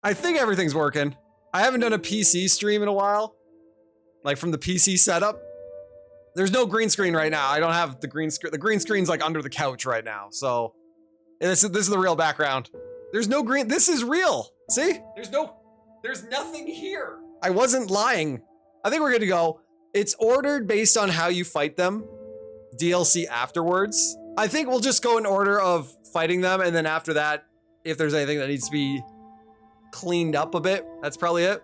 I think everything's working. I haven't done a PC stream in a while. Like from the PC setup. There's no green screen right now. I don't have the green screen. The green screen's like under the couch right now. So this is the real background. There's no green. This is real. See? There's nothing here. I wasn't lying. I think we're good to go. It's ordered based on how you fight them. DLC afterwards. I think we'll just go in order of fighting them. And then after that, if there's anything that needs to be cleaned up a bit, that's probably it.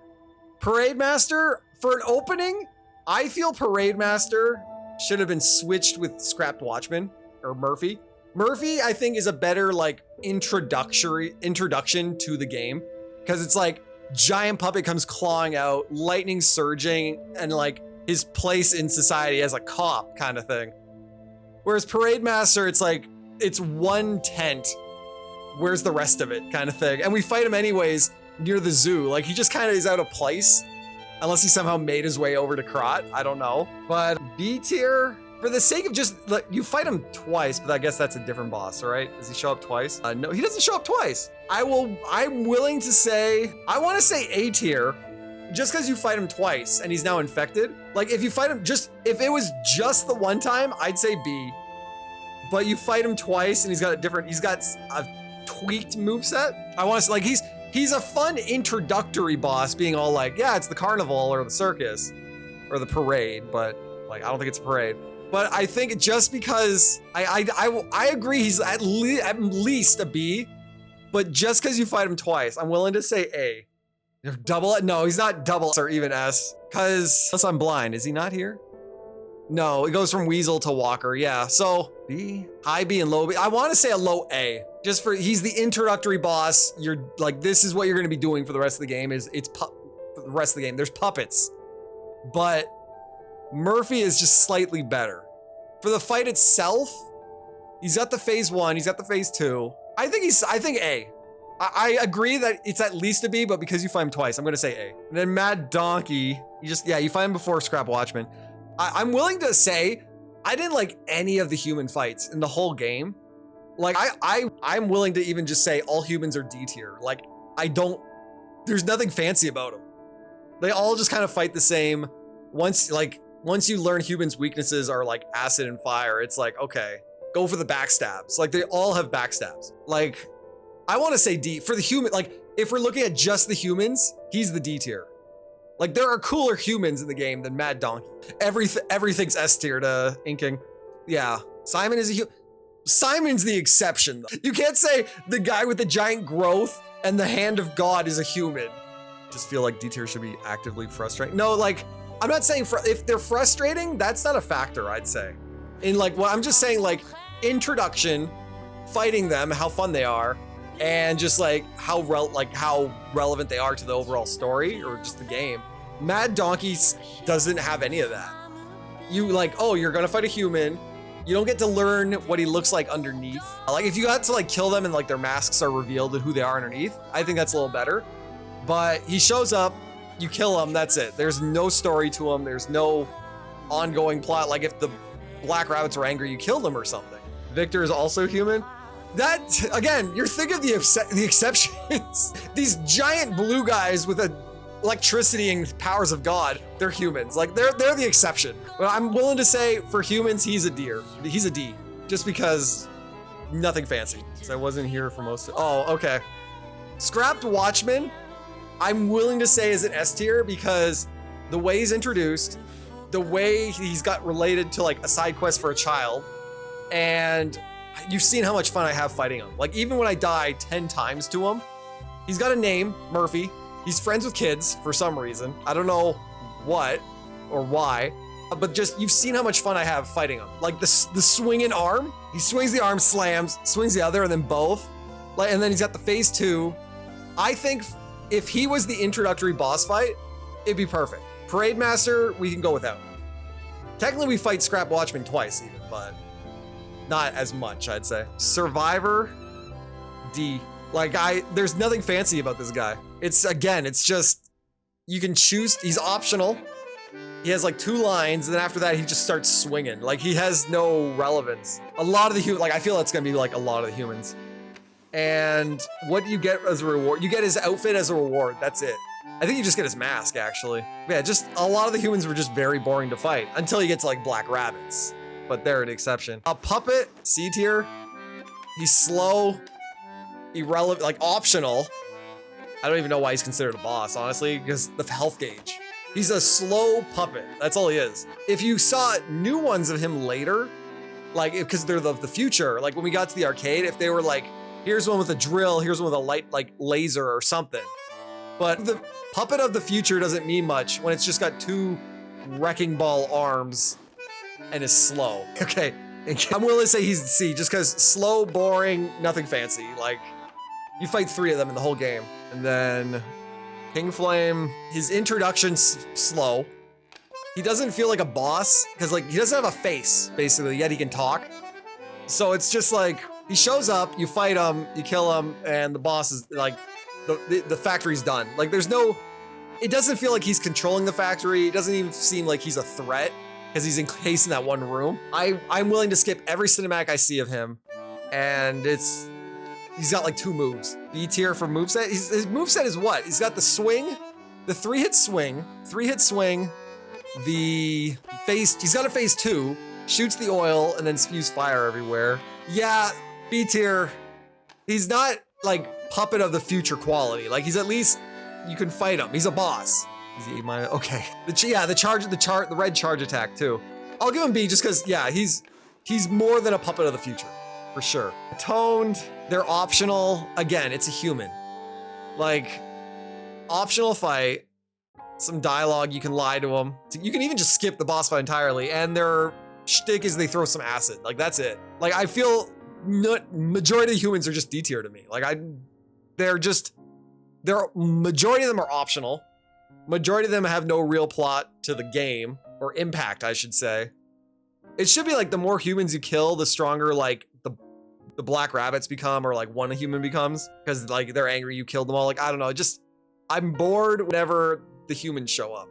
Parade Master, for an opening, I feel Parade Master should have been switched with Scrapped Watchman or Murphy. Murphy, I think, is a better like introduction to the game because it's like giant puppet comes clawing out, lightning surging, and like his place in society as a cop kind of thing. Whereas Parade Master, it's like it's one tent. Where's the rest of it kind of thing? And we fight him anyways near the zoo. Like he just kind of is out of place. Unless he somehow made his way over to Krot. I don't know. But B tier, for the sake of just, like, you fight him twice, but I guess that's a different boss, right? Does he show up twice? No, he doesn't show up twice. I'm willing to say, I want to say A tier, just because you fight him twice and he's now infected. Like if you fight him if it was just the one time, I'd say B. But you fight him twice and he's got a tweaked moveset. I want to say, like, he's a fun introductory boss, being all like, yeah, it's the carnival or the circus or the parade, but like, I don't think it's a parade. But I think just because I agree he's at least a B, but just because you fight him twice, I'm willing to say A. Double it? No, he's not double or even S, because unless I'm blind, is he not here? No, it goes from Weasel to Walker. Yeah, so B, high B and low B. I want to say a low A. Just for, he's the introductory boss. You're like, this is what you're going to be doing for the rest of the game. For the rest of the game. There's puppets, but Murphy is just slightly better. For the fight itself, he's got the phase 1. He's got the phase 2. I think A. I agree that it's at least a B, but because you fight him twice, I'm going to say A. And then Mad Donkey, you fight him before Scrap Watchman. I'm willing to say I didn't like any of the human fights in the whole game. Like I'm willing to even just say all humans are D tier. Like there's nothing fancy about them. They all just kind of fight the same. Once you learn humans' weaknesses are like acid and fire, it's like, okay, go for the backstabs. Like they all have backstabs. Like I want to say D for the human. Like if we're looking at just the humans, he's the D tier. Like there are cooler humans in the game than Mad Donkey. Everything's S tier to Inking. Yeah, Simon is Simon's the exception though. You can't say the guy with the giant growth and the hand of God is a human. Just feel like D tier should be actively frustrating. No, like I'm not saying if they're frustrating, that's not a factor, I'd say. In like, well, I'm just saying like introduction, fighting them, how fun they are, and just like how relevant they are to the overall story or just the game. Mad Donkey doesn't have any of that. You like, oh, you're gonna fight a human. You don't get to learn what he looks like underneath. Like if you got to like kill them and like their masks are revealed and who they are underneath, I think that's a little better. But he shows up, you kill him, that's it. There's no story to him. There's no ongoing plot. Like if the Black Rabbits were angry, you killed them or something. Victor is also human. That, again, you're thinking of the exceptions. These giant blue guys with electricity and powers of God, they're humans. Like they're the exception. But I'm willing to say for humans, he's a D. He's a D, just because nothing fancy. So I wasn't here for most of, oh, okay. Scrapped Watchman, I'm willing to say is an S tier because the way he's introduced, the way he's got related to like a side quest for a child, and you've seen how much fun I have fighting him. Like even when I die 10 times to him, he's got a name, Murphy. He's friends with kids for some reason. I don't know what or why, but just you've seen how much fun I have fighting him. Like the swinging arm, he swings the arm, slams, swings the other, and then both. Like, and then he's got the phase 2. I think if he was the introductory boss fight, it'd be perfect. Parade Master, we can go without. Technically, we fight Scrap Watchman twice even, but not as much, I'd say. Survivor, D. Like there's nothing fancy about this guy. It's just, you can choose, he's optional. He has like 2 lines, and then after that, he just starts swinging. Like he has no relevance. A lot of the like I feel that's gonna be like a lot of the humans. And what do you get as a reward? You get his outfit as a reward. That's it. I think you just get his mask, actually. Yeah, just a lot of the humans were just very boring to fight until you get to like black rabbits. But they're an exception. A puppet, C tier. He's slow, irrelevant, like optional. I don't even know why he's considered a boss, honestly, because the health gauge. He's a slow puppet. That's all he is. If you saw new ones of him later, like, because they're the future, like when we got to the arcade, if they were like, here's one with a drill, here's one with a light, like laser or something. But the puppet of the future doesn't mean much when it's just got 2 wrecking ball arms and is slow. Okay, I'm willing to say he's C just because slow, boring, nothing fancy. Like, you fight 3 of them in the whole game. And then King Flame, his introduction's slow. He doesn't feel like a boss because like he doesn't have a face basically, yet he can talk. So it's just like, he shows up, you fight him, you kill him, and the boss is like, the factory's done. Like there's no, it doesn't feel like he's controlling the factory. It doesn't even seem like he's a threat because he's encased in that one room. I'm willing to skip every cinematic I see of him, and he's got like 2 moves. B tier for moveset. His moveset is what? He's got the swing, the 3-hit swing, the phase, he's got a phase 2, shoots the oil, and then spews fire everywhere. Yeah, B tier. He's not like puppet of the future quality. Like he's at least, you can fight him. He's a boss. He's A-. Okay. The red charge attack too. I'll give him B just because, yeah, he's more than a puppet of the future, for sure. Toned, they're optional. Again, it's a human. Like, optional fight, some dialogue, you can lie to them. You can even just skip the boss fight entirely, and their shtick is they throw some acid. Like, that's it. Like, I feel majority of the humans are just D tier to me. Like, majority of them are optional. Majority of them have no real plot to the game, or impact, I should say. It should be like the more humans you kill, the stronger like the black rabbits become, or like one human becomes, because like they're angry you killed them all. Like, I don't know, just I'm bored whenever the humans show up.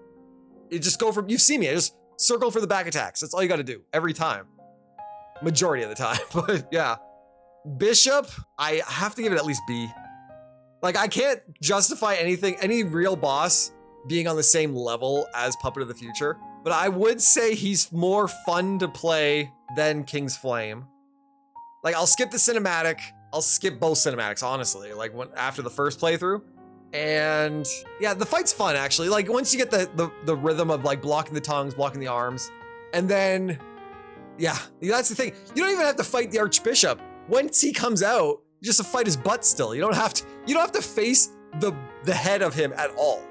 You just go for, you've seen me, I just circle for the back attacks. That's all you got to do every time. Majority of the time. But yeah, Bishop, I have to give it at least B. Like, I can't justify any real boss being on the same level as Puppet of the Future, but I would say he's more fun to play than King's Flame. Like, I'll skip the cinematic. I'll skip both cinematics, honestly, like after the first playthrough. And yeah, the fight's fun, actually. Like, once you get the rhythm of like blocking the tongues, blocking the arms, and then, yeah, that's the thing. You don't even have to fight the Archbishop. Once he comes out, you just have to fight his butt still. You don't have to face the head of him at all.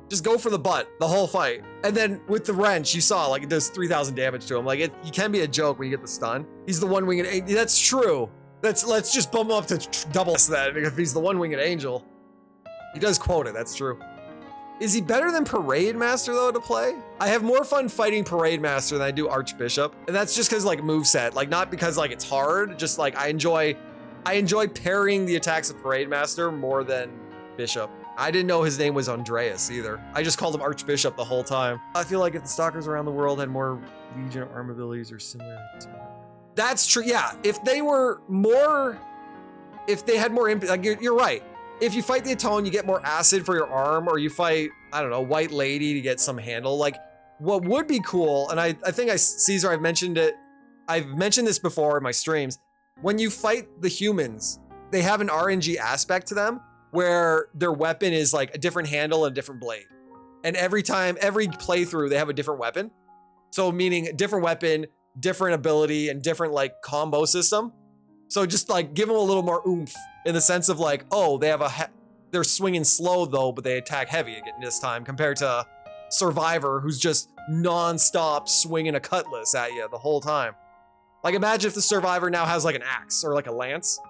Just go for the butt the whole fight. And then with the wrench, you saw like it does 3,000 damage to him. Like, he can be a joke when you get the stun. He's the one-winged angel. That's true. Let's just bump him up to double that if he's the one-winged angel. He does quote it, that's true. Is he better than Parade Master though to play? I have more fun fighting Parade Master than I do Archbishop. And that's just because like moveset, like not because like it's hard, just like I enjoy parrying the attacks of Parade Master more than Bishop. I didn't know his name was Andreas either. I just called him Archbishop the whole time. I feel like if the Stalkers around the world had more Legion arm abilities or similar. That's true, yeah. If they had more impact, like you're right. If you fight the Atone, you get more acid for your arm, or you fight, I don't know, White Lady to get some handle. Like, what would be cool, and I think Caesar, I've mentioned this before in my streams. When you fight the humans, they have an RNG aspect to them where their weapon is like a different handle and a different blade. And every playthrough, they have a different weapon. So meaning different weapon, different ability, and different like combo system. So just like give them a little more oomph in the sense of like, oh, they're swinging slow though, but they attack heavy again this time compared to Survivor, who's just non-stop swinging a cutlass at you the whole time. Like, imagine if the Survivor now has like an axe or like a lance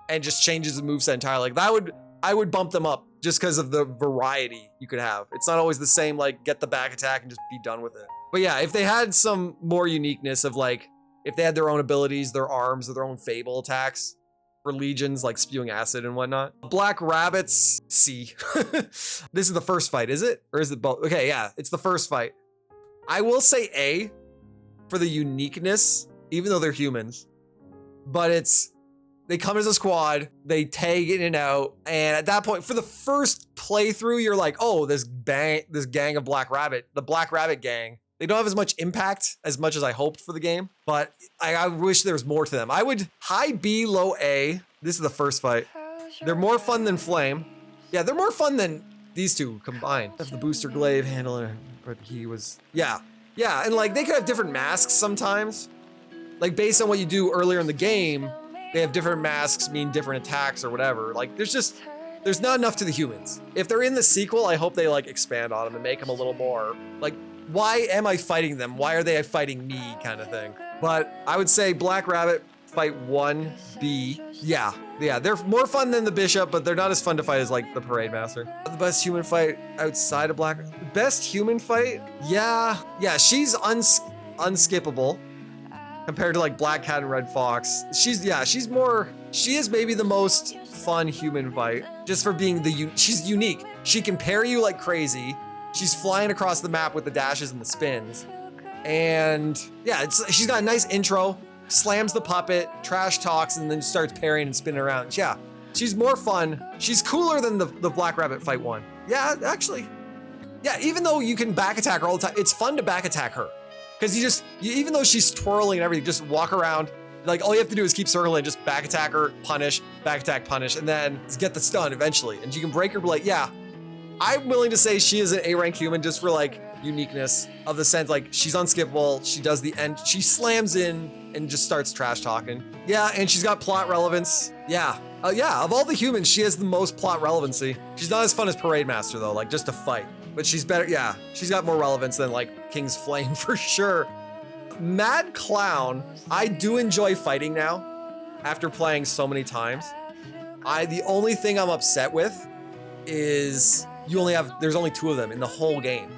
and just changes the moveset entirely. Like, I would bump them up just because of the variety you could have. It's not always the same, like, get the back attack and just be done with it. But yeah, if they had some more uniqueness of like, if they had their own abilities, their arms, or their own fable attacks for legions, like spewing acid and whatnot. Black Rabbits, C. This is the first fight, is it? Or is it both? Okay, yeah, it's the first fight. I will say A for the uniqueness, even though they're humans. But They come as a squad, they tag in and out, and at that point, for the first playthrough, you're like, oh, this gang of Black Rabbit, the Black Rabbit gang, they don't have as much impact as much as I hoped for the game, but I wish there was more to them. I would high B, low A. This is the first fight. They're more fun than Flame. Yeah, they're more fun than these two combined. That's the booster glaive handler, but he was, yeah, and like they could have different masks sometimes. Like based on what you do earlier in the game, they have different masks, mean different attacks or whatever. Like there's not enough to the humans. If they're in the sequel, I hope they like expand on them and make them a little more like, why am I fighting them? Why are they fighting me kind of thing? But I would say Black Rabbit fight 1B. Yeah, they're more fun than the Bishop, but they're not as fun to fight as like the Parade Master. The best human fight outside of best human fight? Yeah, she's unskippable compared to like Black Cat and Red Fox. She is maybe the most fun human fight just for being she's unique. She can parry you like crazy. She's flying across the map with the dashes and the spins. And yeah, she's got a nice intro, slams the puppet, trash talks, and then starts parrying and spinning around. Yeah, she's more fun. She's cooler than the Black Rabbit fight 1. Yeah, actually. Yeah, even though you can back attack her all the time, it's fun to back attack her. Because even though she's twirling and everything, just walk around. Like all you have to do is keep circling, just back attack her, punish, back attack, punish, and then get the stun eventually. And you can break her, but like, yeah. I'm willing to say she is an A-rank human just for like uniqueness of the sense, like she's unskippable. She does the end, she slams in and just starts trash talking. Yeah, and she's got plot relevance. Yeah, of all the humans, she has the most plot relevancy. She's not as fun as Parade Master though, like just to fight. But she's better, yeah. She's got more relevance than like King's Flame for sure. Mad Clown, I do enjoy fighting now after playing so many times. The only thing I'm upset with is there's only 2 of them in the whole game.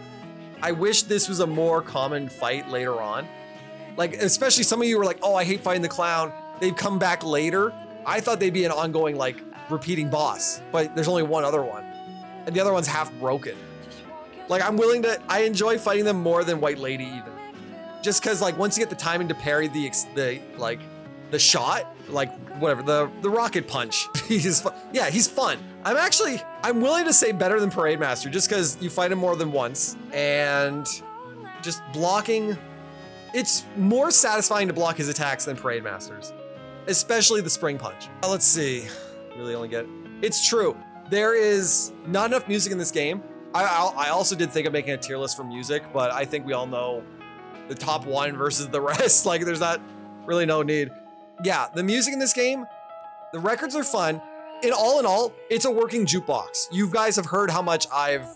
I wish this was a more common fight later on. Like, especially some of you were like, oh, I hate fighting the clown. They've come back later. I thought they'd be an ongoing, like, repeating boss, but there's only one other one. And the other one's half broken. Like, I enjoy fighting them more than White Lady even. Just cause like, once you get the timing to parry the shot, like whatever, the rocket punch, he's fun. I'm willing to say better than Parade Master just cause you fight him more than once and just blocking, it's more satisfying to block his attacks than Parade Master's, especially the spring punch. Let's see, really only get, it's true. There is not enough music in this game. I also did think of making a tier list for music, but I think we all know the top 1 versus the rest. Like there's not really no need. Yeah, the music in this game, the records are fun. In all, it's a working jukebox. You guys have heard how much I've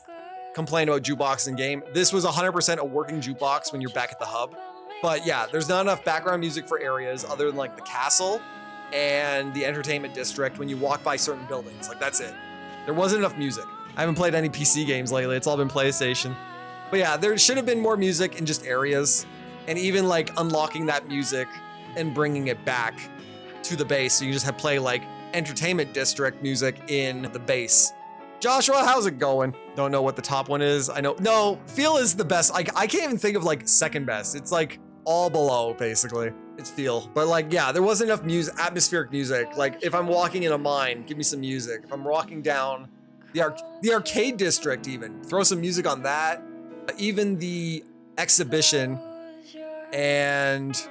complained about jukebox in game. This was 100% a working jukebox when you're back at the hub. But yeah, there's not enough background music for areas other than like the castle and the entertainment district when you walk by certain buildings. Like that's it. There wasn't enough music. I haven't played any PC games lately. It's all been PlayStation. But yeah, there should have been more music in just areas and even like unlocking that music and bringing it back to the base. So you just have play like entertainment district music in the base. Joshua, how's it going? Don't know what the top one is. I know, no, Feel is the best. I can't even think of like second best. It's like all below basically. It's Feel. But like, yeah, there wasn't enough atmospheric music. Like if I'm walking in a mine, give me some music. If I'm walking down the arcade district even, throw some music on that. Even the exhibition, and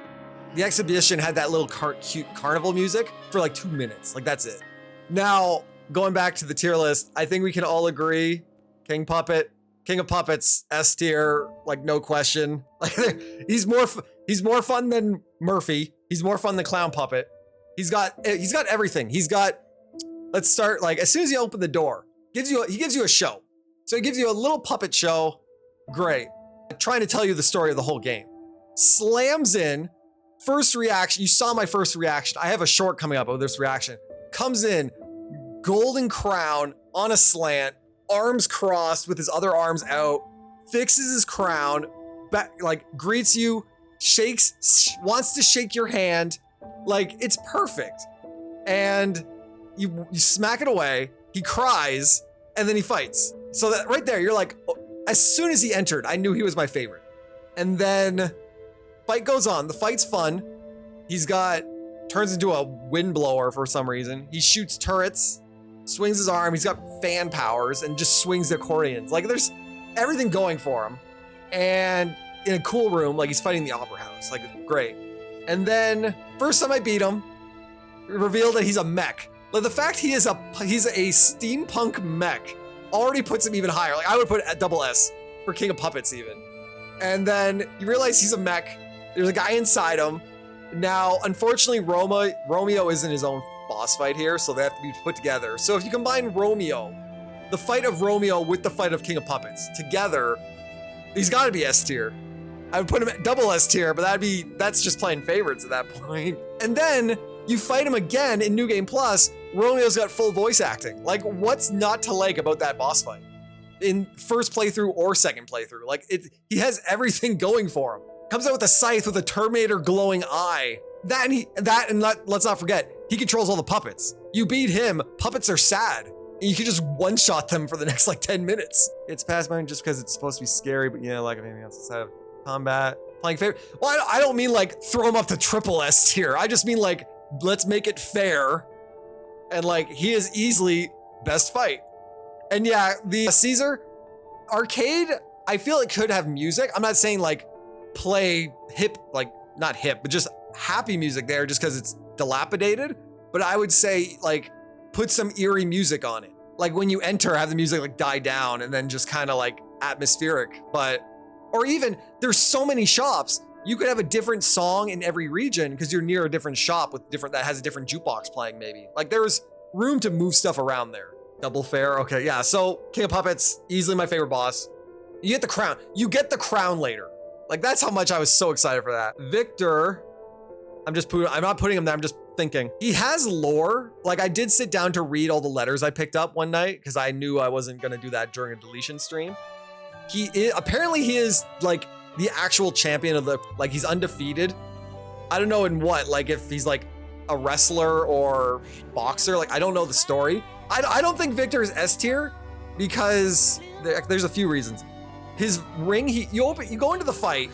the exhibition had that little cute carnival music for like 2 minutes. Like that's it. Now, going back to the tier list, I think we can all agree, King of Puppets, S tier, like no question. Like he's more fun than Murphy. He's more fun than Clown Puppet. He's got everything. Let's start like as soon as you open the door, he gives you a show. So he gives you a little puppet show. Great. Trying to tell you the story of the whole game. Slams in. First reaction. You saw my first reaction. I have a short coming up of this reaction. Comes in, golden crown on a slant, arms crossed with his other arms out, fixes his crown, like greets you, wants to shake your hand. Like it's perfect. And you smack it away. He cries and then he fights. So that right there, you're like, as soon as he entered, I knew he was my favorite. And then fight goes on. The fight's fun. He's got turns into a windblower for some reason. He shoots turrets, swings his arm, he's got fan powers, and just swings the accordions. Like, there's everything going for him. And in a cool room, like he's fighting the opera house. Like, great. And then, first time I beat him, revealed that he's a mech. Like, the fact he's a steampunk mech already puts him even higher. Like, I would put a double S for King of Puppets even. And then you realize he's a mech. There's a guy inside him. Now, unfortunately, Romeo isn't his own boss fight here, so they have to be put together. So if you combine Romeo, the fight of Romeo with the fight of King of Puppets together, he's got to be S tier. I would put him at double S tier, but that's just playing favorites at that point. And then you fight him again in New Game Plus. Romeo's got full voice acting. Like, what's not to like about that boss fight? In first playthrough or second playthrough, like he has everything going for him. Comes out with a scythe with a Terminator glowing eye. Let's not forget, he controls all the puppets. You beat him, puppets are sad. And you can just one-shot them for the next like 10 minutes. It's past mine just because it's supposed to be scary, but yeah, like anything else inside of combat. Playing favorite. Well, I don't mean like throw him up to triple S tier. I just mean like, let's make it fair. And like, he is easily best fight. And yeah, the Caesar arcade, I feel it could have music. I'm not saying like play hip, like not hip, but just happy music there just because it's dilapidated. But I would say like put some eerie music on it. Like when you enter, have the music like die down and then just kind of like atmospheric. Or even there's so many shops. You could have a different song in every region because you're near a different shop that has a different jukebox playing maybe. Like there's room to move stuff around there. Double fair, okay, yeah. So King of Puppets, easily my favorite boss. You get the crown. You get the crown later. Like that's how much I was so excited for that. Victor, I'm not putting him there, I'm just thinking. He has lore. Like I did sit down to read all the letters I picked up one night because I knew I wasn't gonna do that during a deletion stream. Apparently he is like the actual champion of like he's undefeated. I don't know in what, like if he's like a wrestler or boxer, like I don't know the story. I don't think Victor is S tier because there's a few reasons. His ring, you go into the fight,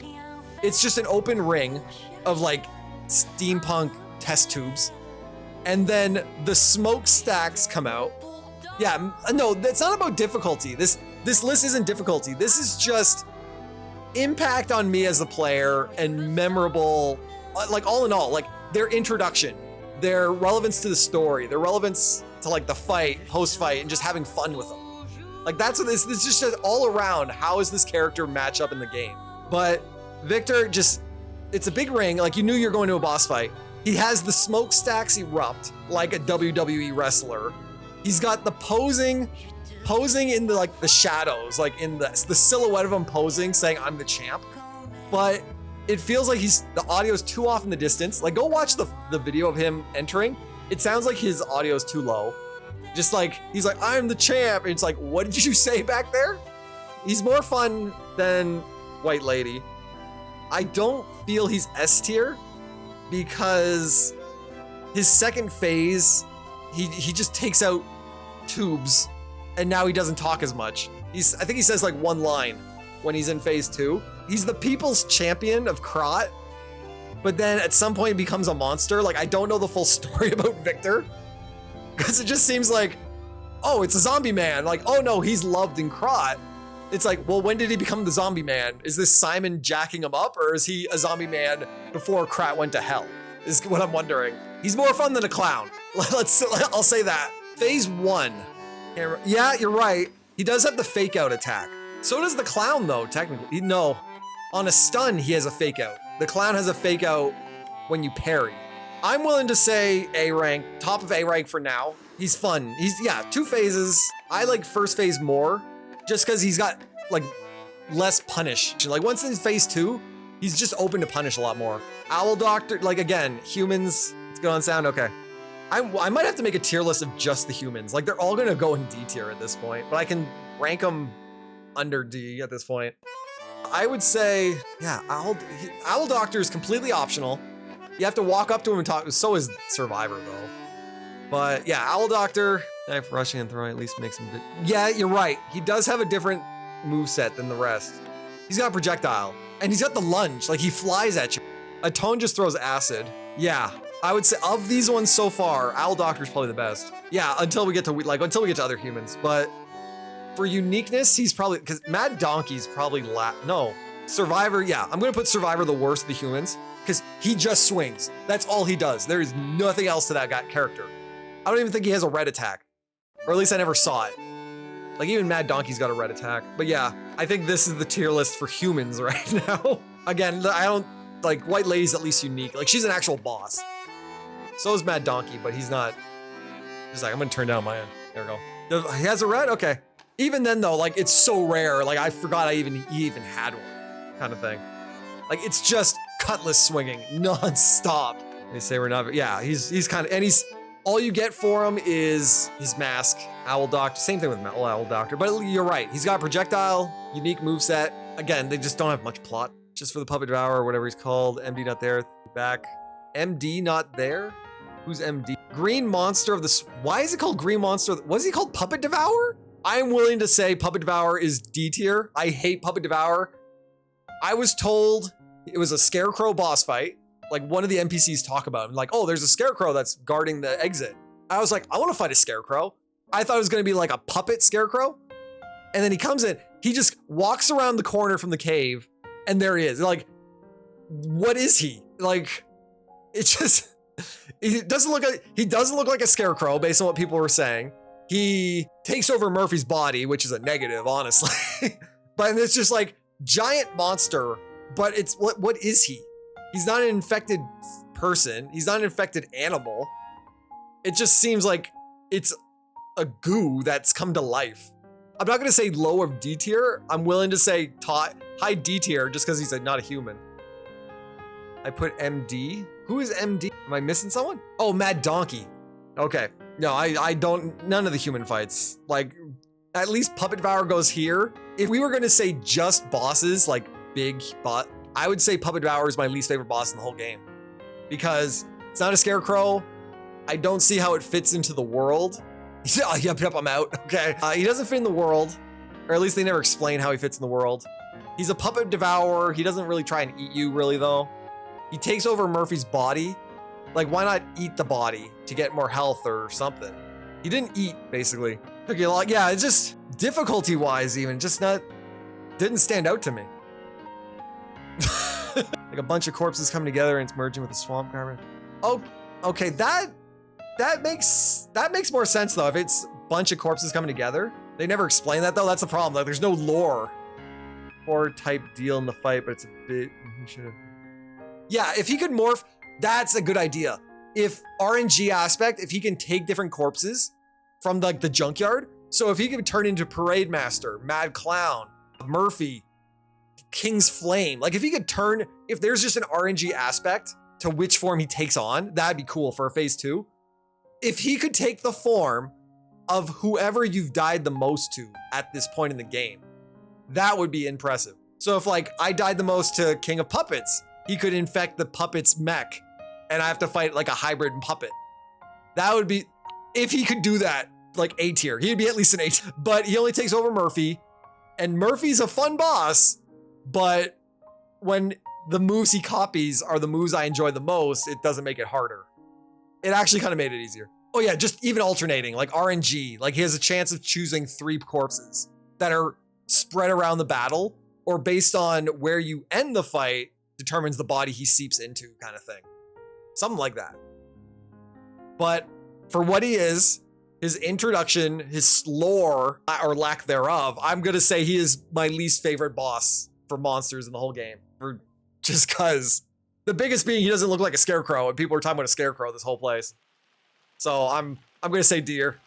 it's just an open ring of like steampunk test tubes. And then the smokestacks come out. Yeah, no, it's not about difficulty. This list isn't difficulty. This is just impact on me as a player and memorable, like all in all, like their introduction, their relevance to the story, their relevance to like the fight, post-fight, and just having fun with them. Like that's what this is just all around. How is this character match up in the game? But Victor it's a big ring. Like you knew you're going to a boss fight. He has the smokestacks erupt like a WWE wrestler. He's got the posing in the shadows, like in the silhouette of him posing, saying I'm the champ. But it feels like the audio's too off in the distance. Like go watch the video of him entering. It sounds like his audio's too low. Just like, he's like, I'm the champ. And it's like, what did you say back there? He's more fun than White Lady. I don't feel he's S tier because his second phase, he just takes out tubes and now he doesn't talk as much. I think he says like one line when he's in phase 2. He's the people's champion of Krot, but then at some point he becomes a monster. Like I don't know the full story about Victor because it just seems like, oh, it's a zombie man. Like, oh no, he's loved in Krot. It's like, well, when did he become the zombie man? Is this Simon jacking him up or is he a zombie man before Krot went to hell? Is what I'm wondering. He's more fun than a clown. I'll say that. Phase 1. Yeah, you're right. He does have the fake out attack. So does the clown though, technically. No, on a stun, he has a fake out. The clown has a fake out when you parry. I'm willing to say A rank, top of A rank for now. He's fun. 2 phases. I like first phase more just because he's got like less punish. Like once in phase 2, he's just open to punish a lot more. Owl Doctor, like again, humans, it's good on sound, okay. I might have to make a tier list of just the humans. Like they're all gonna go in D tier at this point, but I can rank them under D at this point. I would say, yeah, Owl Doctor is completely optional. You have to walk up to him and talk. So is Survivor though. But yeah, Owl Doctor, knife rushing and throwing at least makes him. Yeah, you're right. He does have a different moveset than the rest. He's got a projectile and he's got the lunge. Like he flies at you. Atone just throws acid. Yeah, I would say of these ones so far, Owl Doctor's probably the best. Yeah, until we get to other humans. But for uniqueness, he's probably, because Mad Donkey's probably no. Survivor, yeah, I'm gonna put Survivor the worst of the humans, because he just swings. That's all he does. There is nothing else to that guy character. I don't even think he has a red attack. Or at least I never saw it. Like even Mad Donkey's got a red attack. But yeah, I think this is the tier list for humans right now. Again, I don't, like White Lady's at least unique. Like she's an actual boss. So is Mad Donkey, but he's not. He's like, I'm gonna turn down my end. There we go. He has a red? Okay. Even then though, like it's so rare. Like I forgot he even had one, kind of thing. Like it's just cutlass swinging non-stop. They say we're not, yeah, he's kind of, and he's, all you get for him is his mask, Owl Doctor. Same thing with Owl Doctor, but you're right. He's got projectile, unique moveset. Again, they just don't have much plot. Just for the Puppet Devourer or whatever he's called. MD not there, back. MD not there? Who's MD? Green Monster of the, why is it called Green Monster? Was he called Puppet Devourer? I'm willing to say Puppet Devourer is D tier. I hate Puppet Devourer. I was told it was a Scarecrow boss fight. Like one of the NPCs talk about him. Like, oh, there's a Scarecrow that's guarding the exit. I was like, I want to fight a Scarecrow. I thought it was going to be like a puppet Scarecrow. And then he comes in, he just walks around the corner from the cave and there he is. Like, what is he? Like, it's just, he doesn't look like a Scarecrow based on what people were saying. He takes over Murphy's body, which is a negative, honestly. But it's just like giant monster, but it's, what is he? He's not an infected person. He's not an infected animal. It just seems like it's a goo that's come to life. I'm not gonna say low of D tier. I'm willing to say high D tier just because he's like not a human. I put MD. Who is MD? Am I missing someone? Oh, Mad Donkey. Okay. No, I don't, none of the human fights. Like, at least Puppet Devourer goes here. If we were gonna say just bosses, like big bot, I would say Puppet Devourer is my least favorite boss in the whole game. Because it's not a Scarecrow. I don't see how it fits into the world. Oh, yep, I'm out, okay. He doesn't fit in the world, or at least they never explain how he fits in the world. He's a Puppet Devourer. He doesn't really try and eat you, really, though. He takes over Murphy's body. Like, why not eat the body to get more health or something? He didn't eat, basically. Okay, like, yeah, it's just difficulty-wise even, just didn't stand out to me. Like a bunch of corpses coming together and it's merging with the swamp carbon. Oh, okay, that makes more sense though. If it's a bunch of corpses coming together, they never explain that though. That's the problem. Like, there's no lore or type deal in the fight, but it's a bit. Yeah, if he could morph, that's a good idea. If RNG aspect, if he can take different corpses from like the junkyard, so if he could turn into Parade Master, Mad Clown, Murphy, King's Flame, like if he could turn, if there's just an RNG aspect to which form he takes on, that'd be cool for a phase 2. If he could take the form of whoever you've died the most to at this point in the game, that would be impressive. So if like I died the most to King of Puppets, he could infect the puppet's mech and I have to fight like a hybrid puppet. That would be, if he could do that, like A tier, he'd be at least an A tier. But he only takes over Murphy, and Murphy's a fun boss, but when the moves he copies are the moves I enjoy the most, it doesn't make it harder. It actually kind of made it easier. Oh yeah, just even alternating, like RNG, like he has a chance of choosing 3 corpses that are spread around the battle, or based on where you end the fight determines the body he seeps into, kind of thing. Something like that. But for what he is, his introduction, his lore, or lack thereof, I'm gonna say he is my least favorite boss for monsters in the whole game. For just cause. The biggest being he doesn't look like a Scarecrow, and people are talking about a Scarecrow this whole place. So I'm gonna say deer.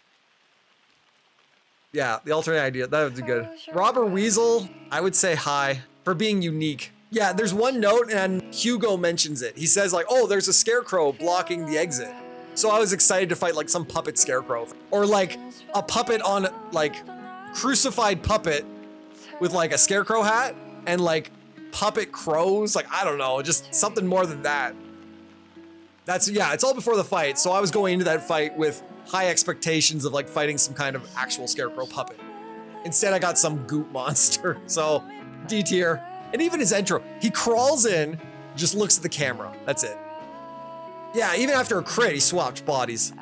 Yeah, the alternate idea, that would be good. Robber Weasel, I would say high for being unique. Yeah, there's one note and Hugo mentions it. He says like, oh, there's a Scarecrow blocking the exit. So I was excited to fight like some puppet Scarecrow, or like a puppet on like crucified puppet with like a Scarecrow hat and like puppet crows. Like, I don't know, just something more than that. That's, yeah, it's all before the fight. So I was going into that fight with high expectations of like fighting some kind of actual Scarecrow puppet. Instead, I got some goop monster. So D tier. And even his intro, he crawls in, just looks at the camera. That's it. Yeah, even after a crit, he swapped bodies.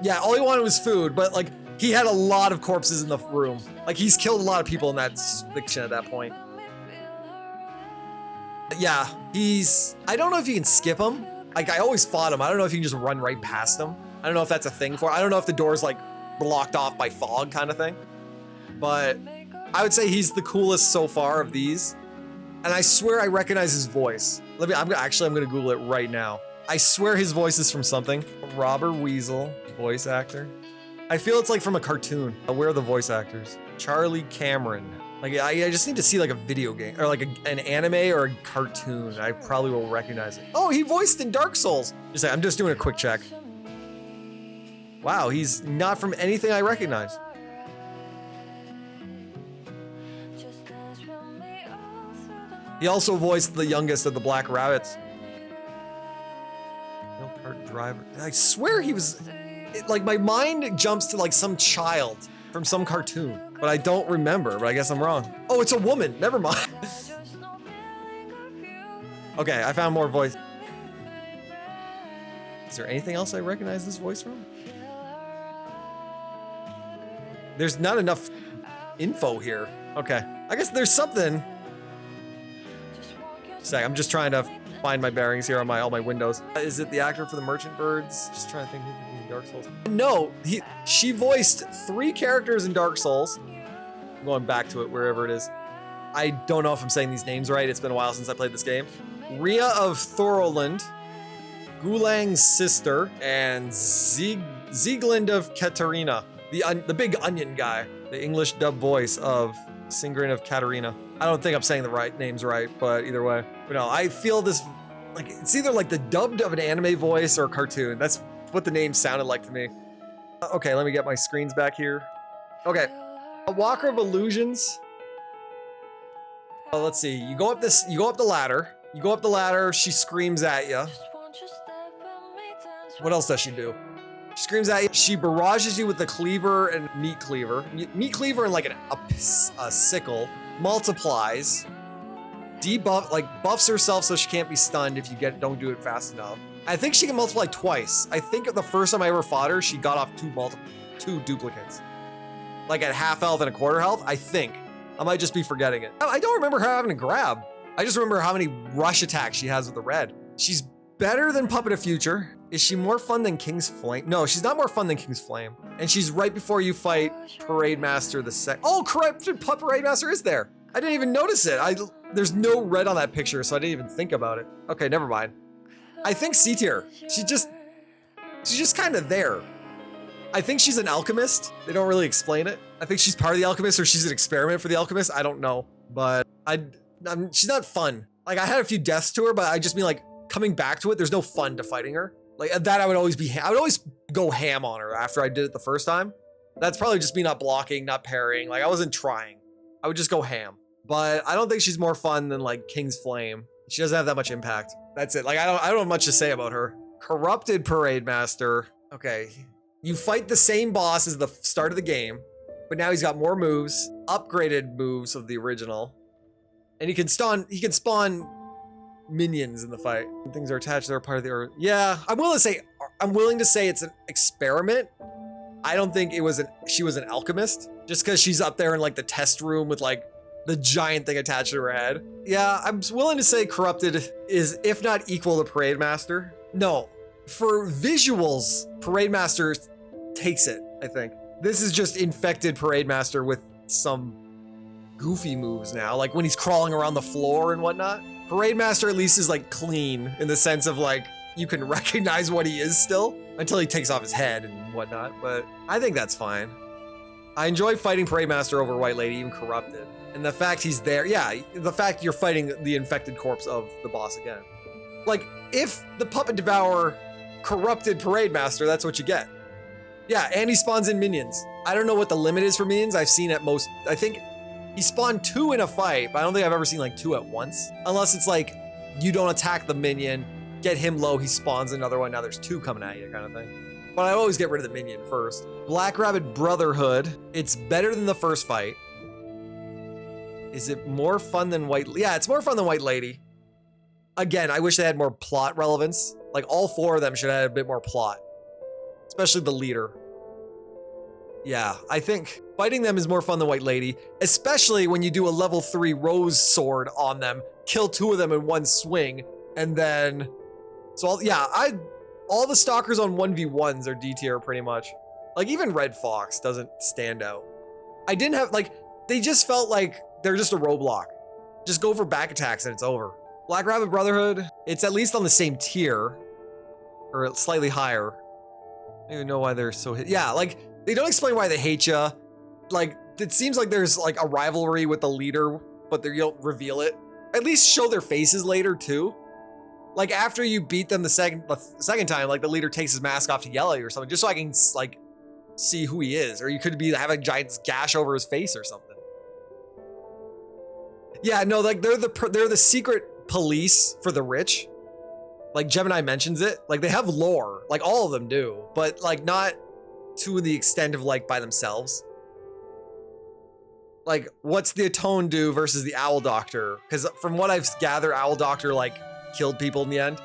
Yeah, all he wanted was food, but like, he had a lot of corpses in the room. Like, he's killed a lot of people in that fiction at that point. Yeah, I don't know if you can skip him. Like, I always fought him. I don't know if you can just run right past him. I don't know if that's a thing for it. I don't know if the door's like blocked off by fog kind of thing. But I would say he's the coolest so far of these. And I swear I recognize his voice. I'm gonna Google it right now. I swear his voice is from something. Robert Weasel, voice actor. I feel it's like from a cartoon. Where are the voice actors? Charlie Cameron. Like, I just need to see like a video game or like an anime or a cartoon. I probably will recognize it. Oh, he voiced in Dark Souls. I'm just doing a quick check. Wow, he's not from anything I recognize. He also voiced the youngest of the Black Rabbits. Milk cart driver. I swear he was, like, my mind jumps to like some child from some cartoon, but I don't remember, but I guess I'm wrong. Oh, it's a woman, never mind. Okay, I found more voice. Is there anything else I recognize this voice from? There's not enough info here. Okay, I guess there's something. I'm just trying to find my bearings here on all my windows. Is it the actor for the Merchant Birds? Just trying to think who Dark Souls. No, she voiced 3 characters in Dark Souls. I'm going back to it wherever it is. I don't know if I'm saying these names right. It's been a while since I played this game. Rhea of Thoroland, Gulang's sister, and Sieglind of Katarina, the big onion guy, the English dub voice of Singrin of Katarina. I don't think I'm saying the right names right, but either way. But no, I feel this, like, it's either like the dubbed of an anime voice or a cartoon. That's what the name sounded like to me. Okay, let me get my screens back here. Okay, a Walker of Illusions. Let's see, you go up the ladder, she screams at you. What else does she do? She screams at you, she barrages you with the cleaver and meat cleaver. Meat cleaver and like a sickle. Multiplies, buffs herself so she can't be stunned if you don't do it fast enough. I think she can multiply twice. I think the first time I ever fought her, she got off 2 duplicates. Like at half health and a quarter health, I think. I might just be forgetting it. I don't remember her having a grab. I just remember how many rush attacks she has with the red. She's better than Puppet of Future. Is she more fun than King's Flame? No, she's not more fun than King's Flame. And she's right before you fight Parade Master the second. Oh, corrupted Parade Master is there. I didn't even notice it. There's no red on that picture, so I didn't even think about it. Okay, never mind. I think C tier. She's just kind of there. I think she's an alchemist. They don't really explain it. I think she's part of the alchemist or she's an experiment for the alchemist. I don't know, but she's not fun. Like, I had a few deaths to her, but I just mean like coming back to it, there's no fun to fighting her. Like that, I would always go ham on her after I did it the first time. That's probably just me not blocking, not parrying. Like, I wasn't trying. I would just go ham. But I don't think she's more fun than like King's Flame. She doesn't have that much impact. That's it. Like, I don't have much to say about her. Corrupted Parade Master. Okay. You fight the same boss as the start of the game, but now he's got more moves, upgraded moves of the original. And he can spawn minions in the fight. Things are attached, they're part of the earth. Yeah, I'm willing to say it's an experiment. I don't think she was an alchemist, just because she's up there in like the test room with like the giant thing attached to her head. Yeah, I'm willing to say Corrupted is, if not equal to Parade Master. No, for visuals, Parade Master takes it, I think. This is just infected Parade Master with some goofy moves now, like when he's crawling around the floor and whatnot. Parade Master at least is like clean in the sense of like, you can recognize what he is still until he takes off his head and whatnot, but I think that's fine. I enjoy fighting Parade Master over White Lady, even Corrupted. And the fact he's there, yeah, the fact you're fighting the infected corpse of the boss again. Like, if the Puppet Devourer corrupted Parade Master, that's what you get. Yeah, and he spawns in minions. I don't know what the limit is for minions. I've seen at most, I think he spawned 2 in a fight, but I don't think I've ever seen like 2 at once. Unless it's like, you don't attack the minion, get him low, he spawns another one, now there's 2 coming at you kind of thing. But I always get rid of the minion first. Black Rabbit Brotherhood. It's better than the first fight. Is it more fun than White? Yeah, it's more fun than White Lady. Again, I wish they had more plot relevance. Like all 4 of them should have a bit more plot, especially the leader. Yeah, I think fighting them is more fun than White Lady, especially when you do a level 3 Rose Sword on them, kill 2 of them in one swing, and then, all the stalkers on 1v1s are D tier pretty much. Like even Red Fox doesn't stand out. I didn't have, like, they just felt like they're just a roadblock. Just go for back attacks and it's over. Black Rabbit Brotherhood, it's at least on the same tier, or slightly higher. I don't even know why they're so yeah, like, they don't explain why they hate you. Like, it seems like there's like a rivalry with the leader, but you don't reveal it. At least show their faces later too. Like after you beat them the second time, like the leader takes his mask off to yell at you or something, just so I can like see who he is. Or you could be having a giant gash over his face or something. Yeah, no, like they're the secret police for the rich. Like Gemini mentions it. Like they have lore, like all of them do, but like not to the extent of like by themselves. Like what's the Atone do versus the Owl Doctor? Because from what I've gathered, Owl Doctor like killed people in the end.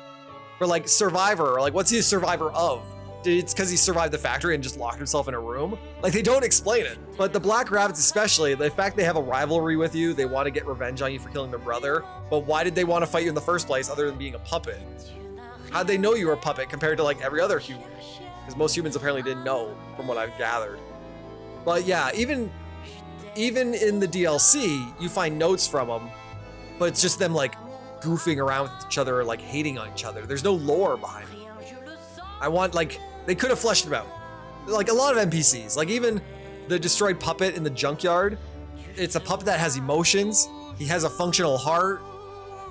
Or like Survivor, like what's he a survivor of? It's because he survived the factory and just locked himself in a room? Like they don't explain it. But the Black Rabbits especially, the fact they have a rivalry with you, they want to get revenge on you for killing their brother. But why did they want to fight you in the first place other than being a puppet? How'd they know you were a puppet compared to like every other human? Because most humans apparently didn't know, from what I've gathered. But yeah, even in the DLC, you find notes from them, but it's just them like goofing around with each other or like hating on each other. There's no lore behind it. I want, like, they could have fleshed it out. Like a lot of NPCs, like even the destroyed puppet in the junkyard, it's a puppet that has emotions. He has a functional heart.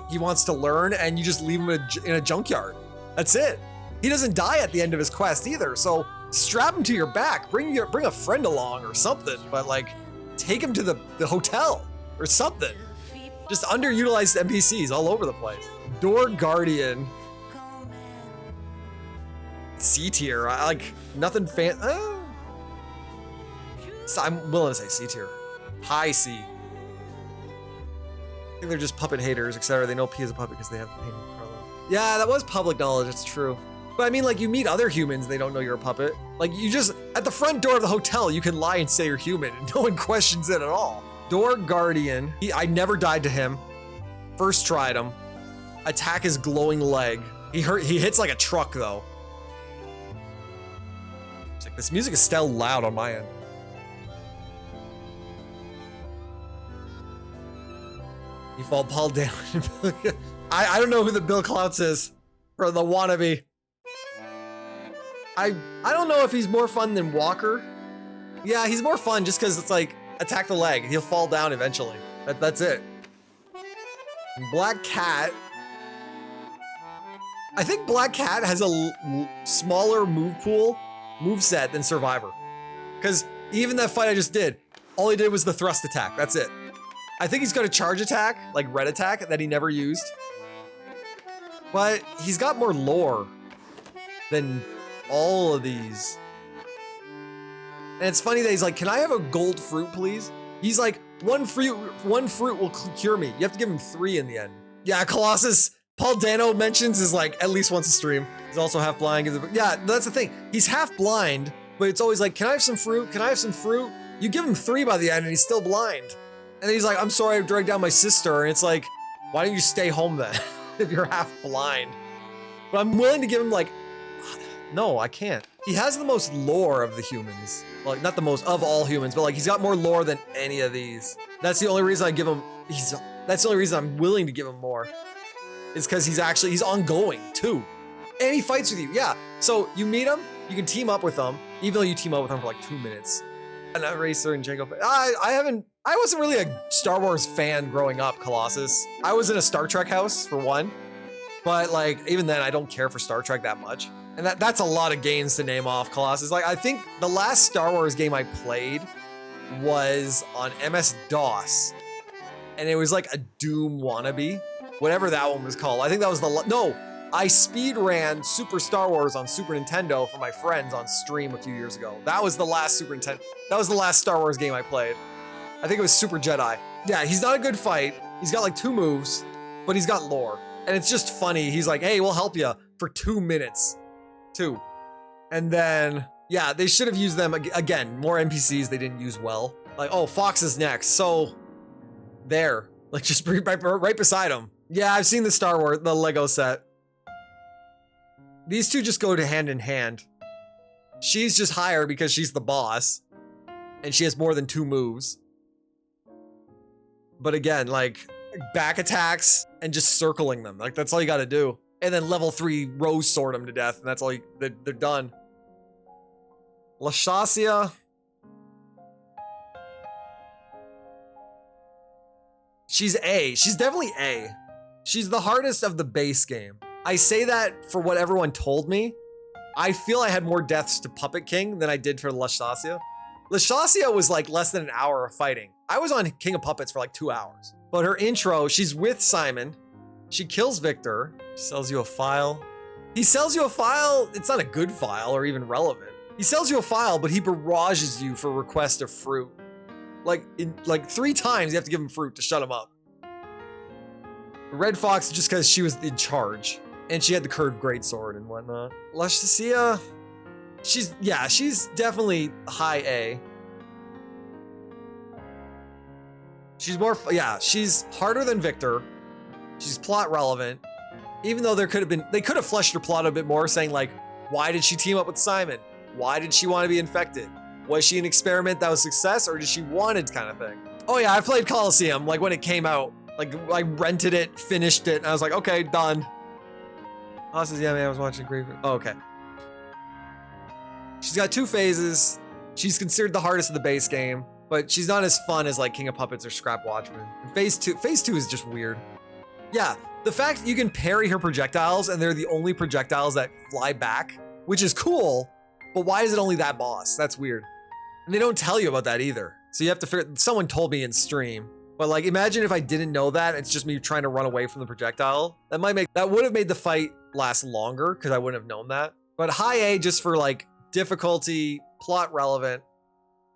He wants to learn, and you just leave him in a junkyard. That's it. He doesn't die at the end of his quest either. So strap him to your back, bring a friend along or something, but like take him to the hotel or something. Just underutilized NPCs all over the place. Door Guardian. C tier. I like nothing so I'm willing to say C tier. High C. I think they're just puppet haters, etc. They know P is a puppet because they have painted Carlo. Yeah, that was public knowledge. It's true. But I mean, like, you meet other humans, they don't know you're a puppet. Like, you just, at the front door of the hotel, you can lie and say you're human, and no one questions it at all. Door Guardian. I never died to him. First tried him. Attack his glowing leg. He hits like a truck, though. It's like, this music is still loud on my end. You fall Paul down. I don't know who the Bill Clouts is for the wannabe. I don't know if he's more fun than Walker. Yeah, he's more fun just because it's like attack the leg. He'll fall down eventually. That's it. Black Cat. I think Black Cat has a smaller move set than Survivor. Because even that fight I just did, all he did was the thrust attack. That's it. I think he's got a charge attack, like red attack, that he never used. But he's got more lore than all of these. And it's funny that he's like, can I have a gold fruit, please? He's like, one fruit will cure me. You have to give him 3 in the end. Yeah, Colossus, Paul Dano mentions is like at least once a stream. He's also half blind. Yeah, that's the thing. He's half blind, but it's always like, can I have some fruit? Can I have some fruit? You give him 3 by the end and he's still blind. And then he's like, I'm sorry I dragged down my sister. And it's like, why don't you stay home then if you're half blind? But I'm willing to give him like, no, I can't. He has the most lore of the humans. Like, not the most of all humans, but like he's got more lore than any of these. That's the only reason I give him, that's the only reason I'm willing to give him more. Is because he's ongoing too. And he fights with you, yeah. So you meet him, you can team up with him, even though you team up with him for like 2 minutes. And Racer and Jango, I wasn't really a Star Wars fan growing up, Colossus. I was in a Star Trek house for one, but like even then I don't care for Star Trek that much. And that's a lot of games to name off, Colossus. Like I think the last Star Wars game I played was on MS-DOS, and it was like a Doom wannabe, whatever that one was called. I think that was I speed ran Super Star Wars on Super Nintendo for my friends on stream a few years ago. That was the last that was the last Star Wars game I played. I think it was Super Jedi. Yeah, he's not a good fight. He's got like 2 moves, but he's got lore. And it's just funny. He's like, hey, we'll help you. for 2 minutes. 2. And then, yeah, they should have used them again. More NPCs they didn't use well. Like, oh, Fox is next. So, there. Like, just right beside him. Yeah, I've seen the Star Wars, the Lego set. These two just go to hand in hand. She's just higher because she's the boss. And she has more than 2 moves. But again, like, back attacks and just circling them. Like, that's all you gotta do. And then level 3 Rose Sword them to death, and that's all they're done. Lashasia. She's A. She's definitely A. She's the hardest of the base game. I say that for what everyone told me. I feel I had more deaths to Puppet King than I did for Lashasia. Lashasia was like less than an hour of fighting. I was on King of Puppets for like 2 hours. But her intro, she's with Simon. She kills Victor. She sells you a file. He sells you a file. It's not a good file or even relevant. He sells you a file, but he barrages you for request of fruit. Like 3 times you have to give him fruit to shut him up. Red Fox just because she was in charge. And she had the curved greatsword and whatnot. Lashasia, she's definitely high A. She's she's harder than Victor. She's plot relevant. Even though they could have fleshed her plot a bit more, saying like, why did she team up with Simon? Why did she want to be infected? Was she an experiment that was a success, or did she wanted kind of thing? Oh yeah, I played Coliseum, like when it came out. Like I rented it, finished it, and I was like, okay, done. Oh, says, yeah, man, I was watching Great. Oh, okay. She's got 2 phases. She's considered the hardest of the base game, but she's not as fun as like King of Puppets or Scrap Watchman. And phase two is just weird. Yeah, the fact that you can parry her projectiles and they're the only projectiles that fly back, which is cool, but why is it only that boss? That's weird. And they don't tell you about that either. So you have to figure, someone told me in stream, but like imagine if I didn't know that, it's just me trying to run away from the projectile. That would have made the fight last longer because I wouldn't have known that. But high A just for like difficulty, plot relevant,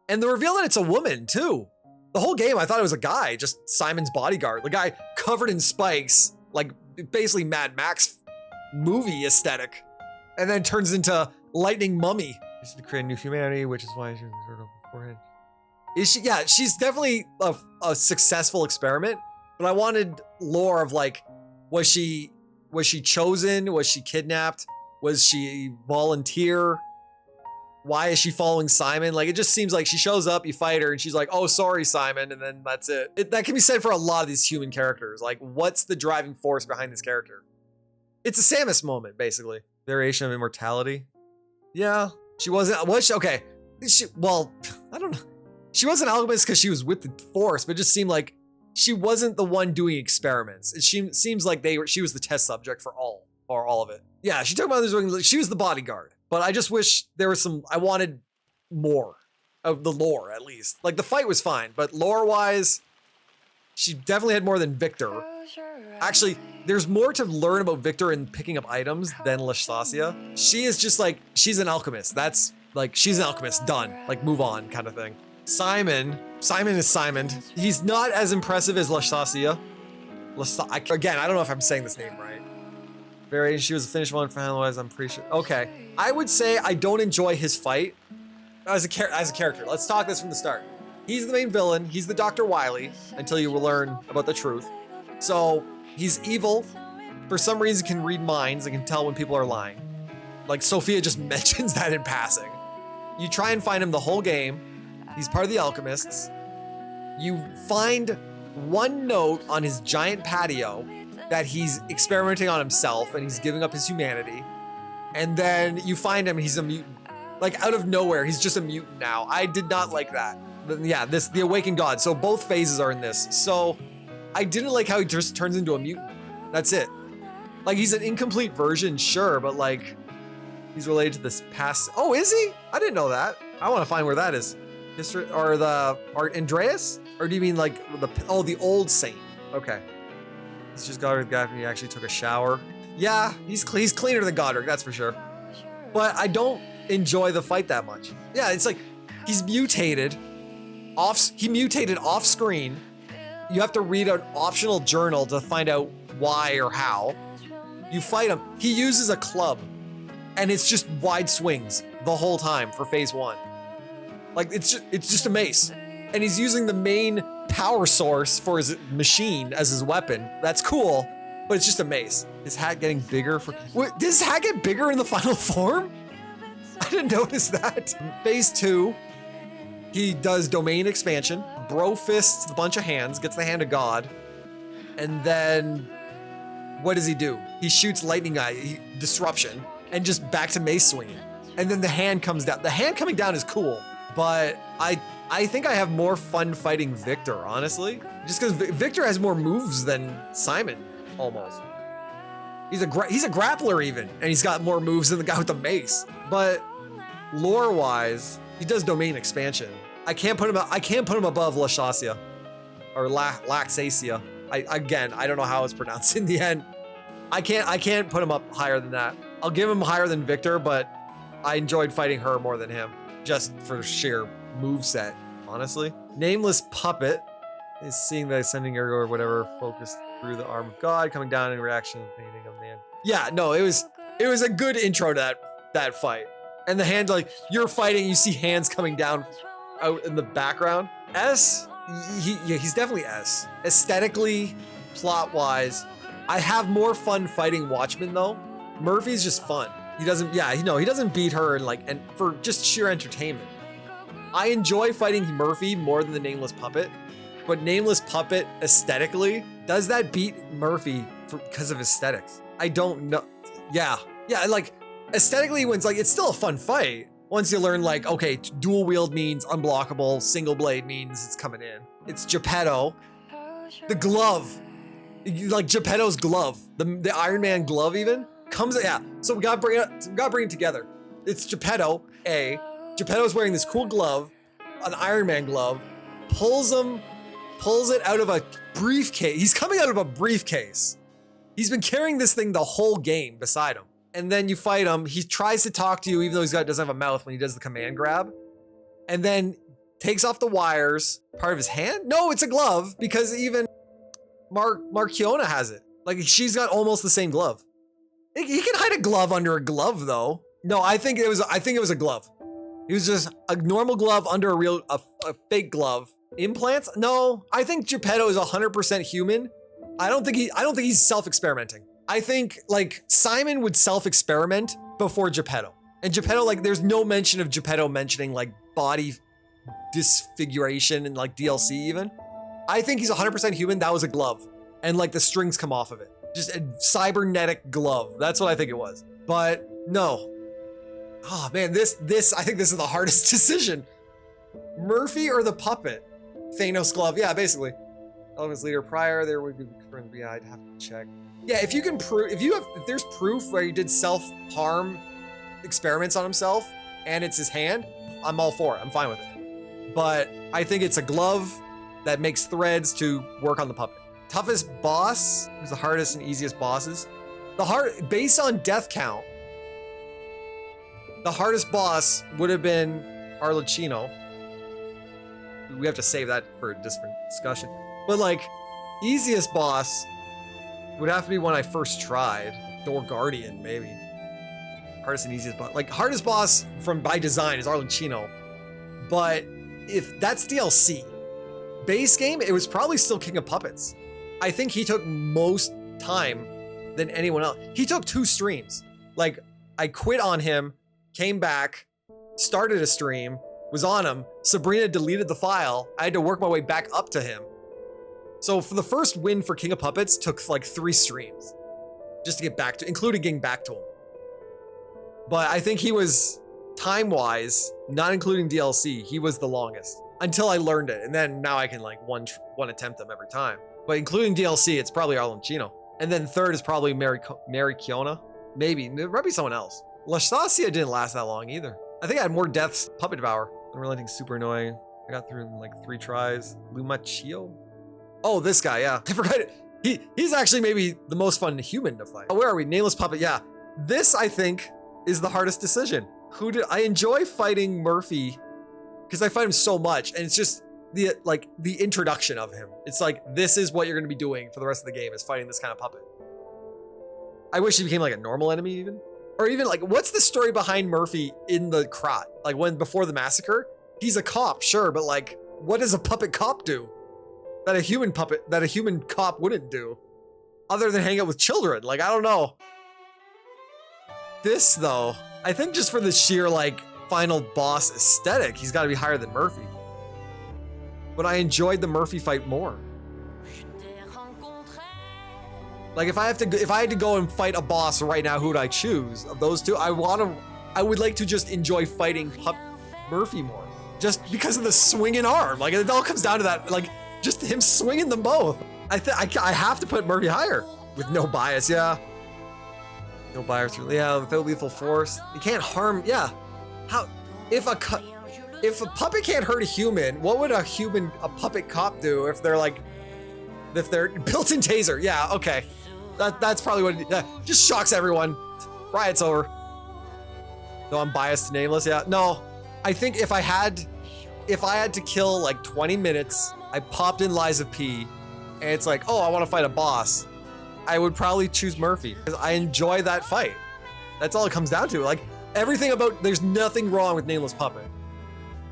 and the reveal that it's a woman too. The whole game, I thought it was a guy, just Simon's bodyguard. The guy covered in spikes, like basically Mad Max movie aesthetic. And then turns into Lightning Mummy. She's to create a new humanity, which is why she's beforehand. Is she? Yeah, she's definitely a successful experiment. But I wanted lore of like, was she chosen? Was she kidnapped? Was she volunteer? Why is she following Simon? Like, it just seems like she shows up, you fight her, and she's like, oh, sorry, Simon, and then that's it. That can be said for a lot of these human characters. Like, what's the driving force behind this character? It's a Samus moment, basically. Variation of immortality. Yeah, she wasn't, okay. Well, I don't know. She wasn't alchemist because she was with the Force, but it just seemed like she wasn't the one doing experiments. It seems like she was the test subject for all of it. Yeah, she took about this, she was the bodyguard. But I just wish there was I wanted more of the lore, at least. Like, the fight was fine, but lore-wise, she definitely had more than Victor. Actually, there's more to learn about Victor in picking up items than Lashasia. She is just like, she's an alchemist. That's, like, she's an alchemist, done. Like, move on, kind of thing. Simon is Simon. He's not as impressive as Lashasia. Again, I don't know if I'm saying this name right. She was the finished one for otherwise, I'm pretty sure. Okay, I would say I don't enjoy his fight as a character. Let's talk this from the start. He's the main villain. He's the Dr. Wily until you will learn about the truth. So he's evil. For some reason, can read minds and can tell when people are lying. Like Sophia just mentions that in passing. You try and find him the whole game. He's part of the alchemists. You find one note on his giant patio that he's experimenting on himself and he's giving up his humanity. And then you find him, he's a mutant. Like, out of nowhere, he's just a mutant now. I did not like that. Yeah, the Awakened God. So both phases are in this. So I didn't like how he just turns into a mutant. That's it. Like, he's an incomplete version, sure, but like, he's related to this past. Oh, is he? I didn't know that. I want to find where that is. History, or Andreas? Or do you mean like the old saint? Okay. He's just Godric guy and he actually took a shower. Yeah, he's cleaner than Godric, that's for sure. But I don't enjoy the fight that much. Yeah, it's like he's mutated. He mutated off screen. You have to read an optional journal to find out why or how. You fight him. He uses a club, and it's just wide swings the whole time for phase 1. Like it's just a mace, and he's using the main power source for his machine as his weapon. That's cool, but it's just a mace. His hat getting bigger for. Wait, did his hat get bigger in the final form? I didn't notice that. Phase 2, he does domain expansion. Bro fists a bunch of hands, gets the hand of God, and then what does he do? He shoots lightning eye, disruption, and just back to mace swinging. And then the hand comes down. The hand coming down is cool, but I think I have more fun fighting Victor, honestly. Just because Victor has more moves than Simon, almost. He's a grappler even, and he's got more moves than the guy with the mace. But lore-wise, he does domain expansion. I can't put him above Laxasia or Laxasia. I don't know how it's pronounced in the end. I can't put him up higher than that. I'll give him higher than Victor, but I enjoyed fighting her more than him, just for sheer moveset, honestly. Nameless Puppet is seeing the ascending area or whatever focused through the arm of God, coming down in reaction to the painting of man. Yeah, no, it was a good intro to that fight. And the hand, like, you're fighting, you see hands coming down out in the background. S, he's definitely S. Aesthetically, plot-wise, I have more fun fighting Watchmen though. Murphy's just fun. He doesn't beat her and for just sheer entertainment. I enjoy fighting Murphy more than the Nameless Puppet, but Nameless Puppet aesthetically, does that beat Murphy because of aesthetics? I don't know. Yeah, like aesthetically wins. Like it's still a fun fight once you learn like, okay, dual wield means unblockable, single blade means it's coming in. It's Geppetto. The glove, like Geppetto's glove, the Iron Man glove even comes. Yeah, so we gotta bring it together. It's Geppetto. Geppetto's wearing this cool glove, an Iron Man glove, pulls it out of a briefcase. He's coming out of a briefcase. He's been carrying this thing the whole game beside him. And then you fight him. He tries to talk to you even though doesn't have a mouth when he does the command grab. And then takes off the wires. Part of his hand? No, it's a glove because even Markiona has it. Like she's got almost the same glove. He can hide a glove under a glove though. No, I think it was a glove. It was just a normal glove under a fake glove. Implants? No, I think Geppetto is 100% human. I don't think he's self-experimenting. I think like Simon would self-experiment before Geppetto. And Geppetto, like there's no mention of Geppetto mentioning like body disfiguration and like DLC even. I think he's 100% human. That was a glove. And like the strings come off of it. Just a cybernetic glove. That's what I think it was. But no. Oh man, this I think this is the hardest decision. Murphy or the puppet? Thanos glove. Yeah, basically. Element's leader prior, there would be confirmed. Yeah, I'd have to check. Yeah, if you can prove, if there's proof where he did self-harm experiments on himself and it's his hand, I'm all for it. I'm fine with it. But I think it's a glove that makes threads to work on the puppet. Toughest boss? Who's the hardest and easiest bosses? Based on death count, the hardest boss would have been Arlecchino. We have to save that for a different discussion. But like, easiest boss would have to be one I first tried. Door Guardian, maybe. Hardest and easiest boss. Like, hardest boss by design is Arlecchino. But if that's DLC, base game, it was probably still King of Puppets. I think he took most time than anyone else. He took 2 streams. Like, I quit on him, came back, started a stream, was on him. Sabrina deleted the file. I had to work my way back up to him. So for the first win for King of Puppets took like 3 streams just to get back to, including getting back to him. But I think he was time-wise, not including DLC, he was the longest until I learned it. And then now I can like one attempt them every time. But including DLC, it's probably Arlecchino. And then third is probably Markiona. Maybe, it might be someone else. Laxasia didn't last that long either. I think I had more deaths. Puppet Devour. Unrelenting, super annoying. I got through in like 3 tries. Lumaccio? Oh, this guy, yeah. I forgot it. He's actually maybe the most fun human to fight. Oh, where are we? Nameless Puppet, yeah. This, I think, is the hardest decision. I enjoy fighting Murphy because I fight him so much, and it's just the introduction of him. It's like, this is what you're gonna be doing for the rest of the game, is fighting this kind of puppet. I wish he became like a normal enemy even. Or even like, what's the story behind Murphy in the Crot? Like before the massacre, he's a cop, sure, but like, what does a puppet cop do that a human cop wouldn't do? Other than hang out with children? Like, I don't know. This though, I think just for the sheer like final boss aesthetic, he's gotta be higher than Murphy. But I enjoyed the Murphy fight more. Like if I had to go and fight a boss right now, who would I choose of those two? I would like to just enjoy fighting Murphy more, just because of the swinging arm. Like it all comes down to that, like just him swinging them both. I have to put Murphy higher with no bias. Yeah, no bias. Yeah, without lethal force, you can't harm. Yeah, how if a puppet can't hurt a human, what would a puppet cop do if they're built-in taser? Yeah, okay. That's probably what it just shocks everyone. Riot's over. No, I'm biased to nameless. Yeah, no. I think if I had to kill like 20 minutes, I popped in Lies of P, and it's like, oh, I want to fight a boss, I would probably choose Murphy because I enjoy that fight. That's all it comes down to. Like everything about, there's nothing wrong with Nameless Puppet,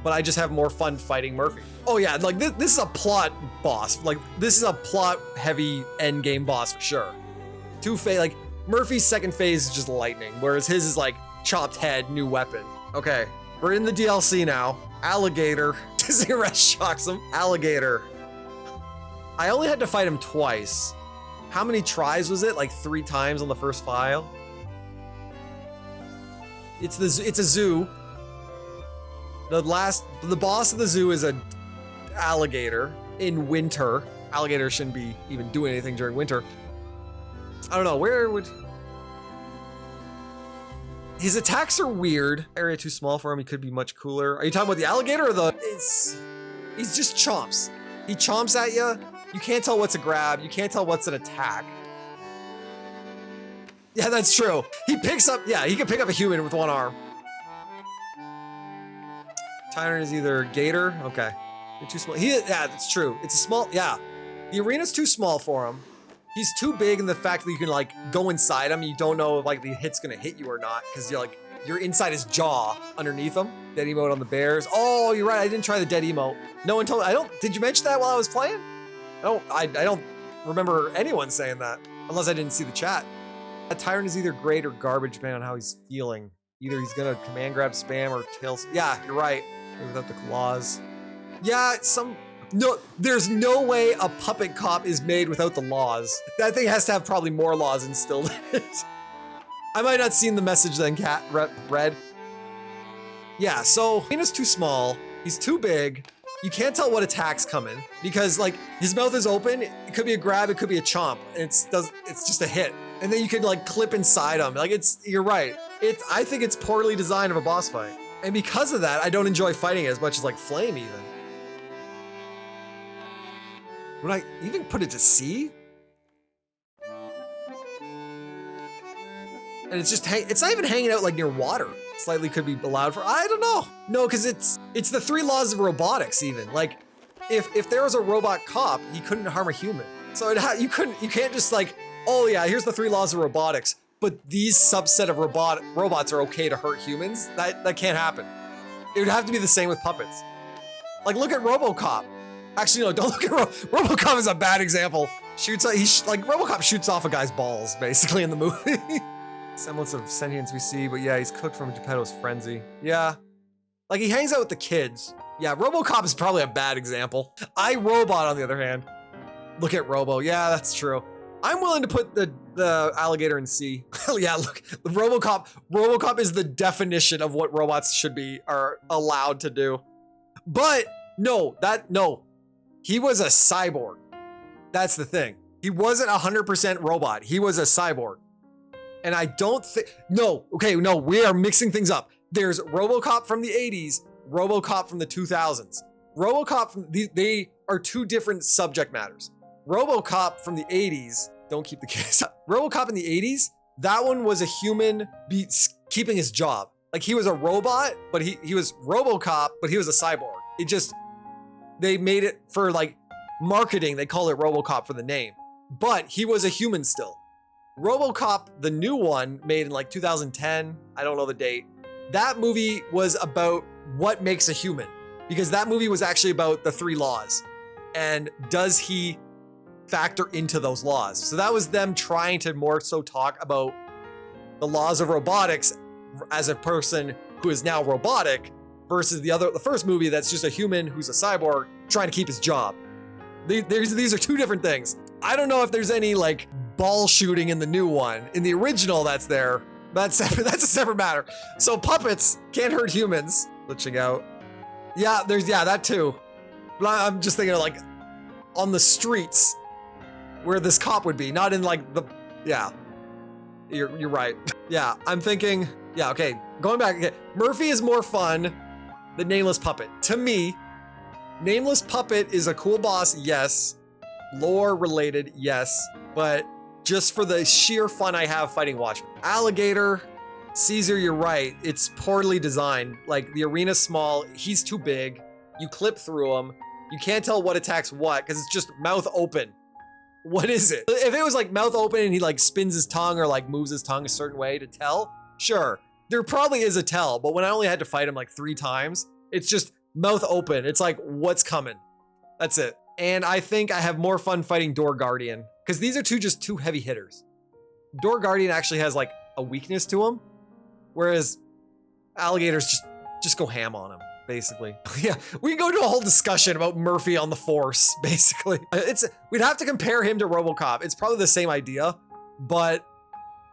but I just have more fun fighting Murphy. Oh yeah, like this is a plot boss. Like this is a plot heavy end game boss for sure. Like Murphy's second phase is just lightning, whereas his is like chopped head, new weapon. Okay, we're in the DLC now. Alligator. Disney Arrest shocks him. Alligator. I only had to fight him twice. How many tries was it? Like 3 times on the first file. It's a zoo. The boss of the zoo is a alligator in winter. Alligator shouldn't be even doing anything during winter. I don't know, where would... His attacks are weird. Area too small for him, he could be much cooler. Are you talking about the alligator or the... He's just chomps. He chomps at you. You can't tell what's a grab. You can't tell what's an attack. Yeah, that's true. He picks up, yeah, he can pick up a human with one arm. Tyrant is either gator, okay. You're too small. Yeah, that's true. It's a small, yeah. The arena's too small for him. He's too big in the fact that you can like go inside him. You don't know if like the hit's gonna hit you or not because you're inside his jaw underneath him. Dead emote on the bears. Oh, you're right. I didn't try the dead emote. No one told me. Did you mention that while I was playing? I don't remember anyone saying that unless I didn't see the chat. That Tyrant is either great or garbage depending on how he's feeling. Either he's gonna command grab spam or tails. Yeah, you're right. Without the claws. Yeah, no, there's no way a puppet cop is made without the laws. That thing has to have probably more laws instilled in it. I might not seen the message then, Cat read. Yeah, so Arena's too small. He's too big. You can't tell what attacks coming because like his mouth is open. It could be a grab, it could be a chomp. It's just a hit, and then you can like clip inside him. Like you're right. I think it's poorly designed of a boss fight, and because of that, I don't enjoy fighting it as much as like Flame even. Would I even put it to C? And it's not even hanging out like near water. Slightly could be allowed for, I don't know. No, because it's the 3 laws of robotics even. Like, if there was a robot cop, he couldn't harm a human. So you can't just like, oh yeah, here's the 3 laws of robotics, but these subset of robots are okay to hurt humans. That can't happen. It would have to be the same with puppets. Like, look at RoboCop. Actually, no, don't look at RoboCop is a bad example. RoboCop shoots off a guy's balls, basically, in the movie. Semblance of sentience we see, but yeah, he's cooked from Geppetto's frenzy. Yeah. Like, he hangs out with the kids. Yeah, RoboCop is probably a bad example. iRobot, on the other hand. Look at Robo. Yeah, that's true. I'm willing to put the alligator in C. Yeah, look, RoboCop is the definition of what robots are allowed to do. But, no. He was a cyborg. That's the thing. He wasn't 100% robot. He was a cyborg. And I don't think, no, we are mixing things up. There's RoboCop from the 80s, RoboCop from the 2000s. They are 2 different subject matters. RoboCop from the 80s, don't keep the kids. RoboCop in the 80s, that one was a human keeping his job. Like, he was a robot, but he was RoboCop, but he was a cyborg. They made it for like marketing. They call it RoboCop for the name, but he was a human still. RoboCop, the new one made in like 2010, I don't know the date. That movie was about what makes a human, because that movie was actually about the 3 laws. And does he factor into those laws? So that was them trying to more so talk about the laws of robotics as a person who is now robotic versus the first movie that's just a human who's a cyborg trying to keep his job. These are 2 different things. I don't know if there's any like ball shooting in the new one. In the original that's there, that's a separate matter. So puppets can't hurt humans. Glitching out. Yeah, that too. But I'm just thinking of like on the streets where this cop would be, not in like the, yeah. You're right. Yeah, I'm thinking, yeah, okay. Going back, okay. Murphy is more fun than Nameless Puppet. To me, Nameless Puppet is a cool boss, yes. Lore related, yes. But just for the sheer fun I have fighting Watchmen. Alligator, Caesar, you're right. It's poorly designed. Like the arena's small, he's too big. You clip through him. You can't tell what attacks what because it's just mouth open. What is it? If it was like mouth open and he like spins his tongue or like moves his tongue a certain way to tell, sure. There probably is a tell, but when I only had to fight him like 3 times, it's just mouth open. It's like, what's coming? That's it. And I think I have more fun fighting Door Guardian because these are just 2 heavy hitters. Door Guardian actually has like a weakness to him, whereas Alligators just go ham on him. Basically. Yeah, we can go into a whole discussion about Murphy on the Force, basically. We'd have to compare him to RoboCop. It's probably the same idea, but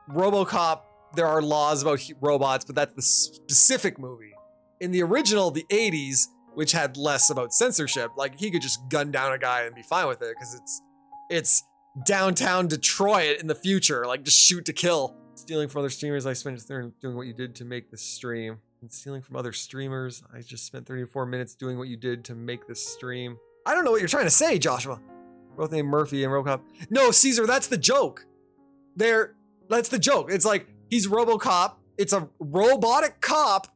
RoboCop, there are laws about robots, but that's the specific movie. In the original, the 80s, which had less about censorship, like he could just gun down a guy and be fine with it because it's downtown Detroit in the future, like just shoot to kill. Stealing from other streamers, I spent doing what you did to make this stream. And stealing from other streamers, I just spent 34 minutes doing what you did to make this stream. I don't know what you're trying to say, Joshua. Both named Murphy and RoboCop. No, Caesar, that's the joke. That's the joke. It's like, he's RoboCop. It's a robotic cop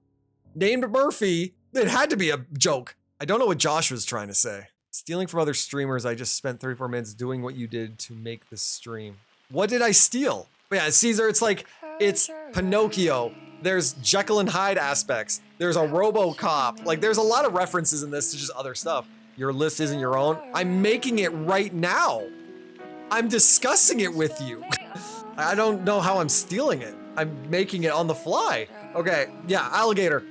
named Murphy. It had to be a joke. I don't know what Josh was trying to say. Stealing from other streamers, I just spent 34 minutes doing what you did to make this stream. What did I steal? But yeah, Caesar, it's Pinocchio. There's Jekyll and Hyde aspects. There's a RoboCop. Like, there's a lot of references in this to just other stuff. Your list isn't your own. I'm making it right now. I'm discussing it with you. I don't know how I'm stealing it. I'm making it on the fly. Okay, yeah, Alligator.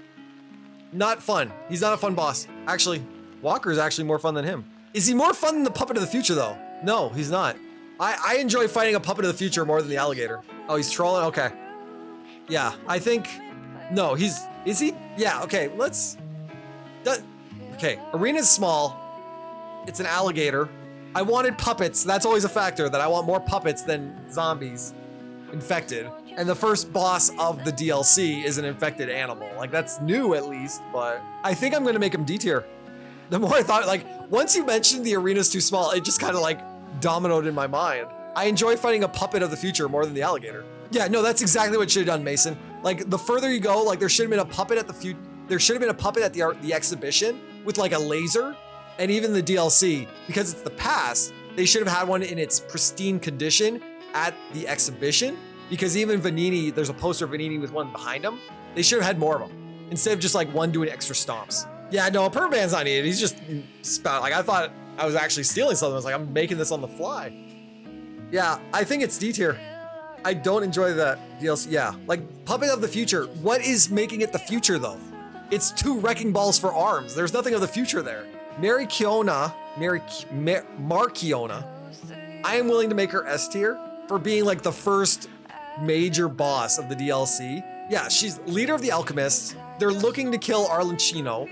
Not fun. He's not a fun boss. Actually, Walker's actually more fun than him. Is he more fun than the Puppet of the Future, though? No, he's not. I enjoy fighting a Puppet of the Future more than the Alligator. Oh, he's trolling? Okay. Yeah, I think, no, is he? Yeah, okay, okay, arena's small. It's an alligator. I wanted puppets. That's always a factor, that I want more puppets than zombies infected. And the first boss of the DLC is an infected animal. Like, that's new at least, but I think I'm gonna make him D tier. The more I thought, like, once you mentioned the arena's too small, it just kind of like dominoed in my mind. I enjoy fighting a Puppet of the Future more than the alligator. Yeah, no, that's exactly what you should have done, Mason. Like, the further you go, like, there should have been a puppet at there should have been a puppet at the exhibition with like a laser, and even the DLC, because it's the past, they should have had one in its pristine condition at the exhibition, because even Vanini, there's a poster of Vanini with one behind him. They should have had more of them instead of just like one doing extra stomps. Yeah, no, a perma band's not needed. He's just spout. Like, I thought I was actually stealing something. I was like, I'm making this on the fly. Yeah, I think it's D tier. I don't enjoy that DLC. Yeah, like Puppet of the Future. What is making it the future though? It's 2 wrecking balls for arms. There's nothing of the future there. Markiona, I am willing to make her S tier for being like the first major boss of the DLC. Yeah, she's leader of the alchemists. They're looking to kill Arlecchino.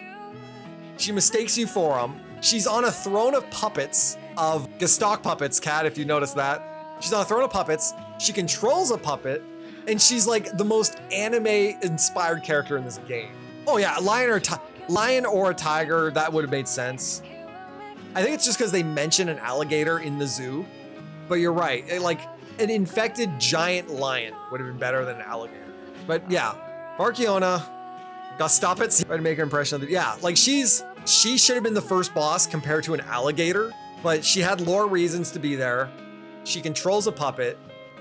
She mistakes you for him. She's on a throne of puppets, of Gestalk puppets, Cat, if you notice that. She's on a throne of puppets. She controls a puppet, and she's like the most anime-inspired character in this game. Oh yeah, lion or a tiger, that would have made sense. I think it's just because they mention an alligator in the zoo, but you're right. Like, an infected giant lion would have been better than an alligator. But yeah, Markiona, gotta stop it. Try to make an impression of it. Yeah, like she should have been the first boss compared to an alligator, but she had lore reasons to be there. She controls a puppet.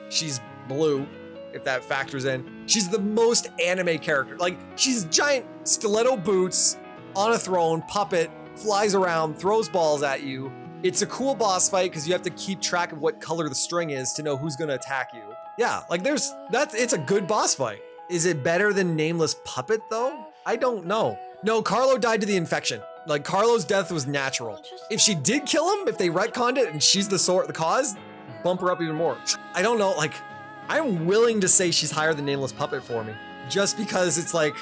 She's blue, if that factors in. She's the most anime character. Like, she's giant stiletto boots on a throne, puppet, flies around, throws balls at you. It's a cool boss fight because you have to keep track of what color the string is to know who's gonna attack you. Yeah, like it's a good boss fight. Is it better than Nameless Puppet though? I don't know. No, Carlo died to the infection. Like, Carlo's death was natural. If she did kill him, if they retconned it and she's the cause, bump her up even more. I don't know, like, I'm willing to say she's higher than Nameless Puppet for me. Just because it's like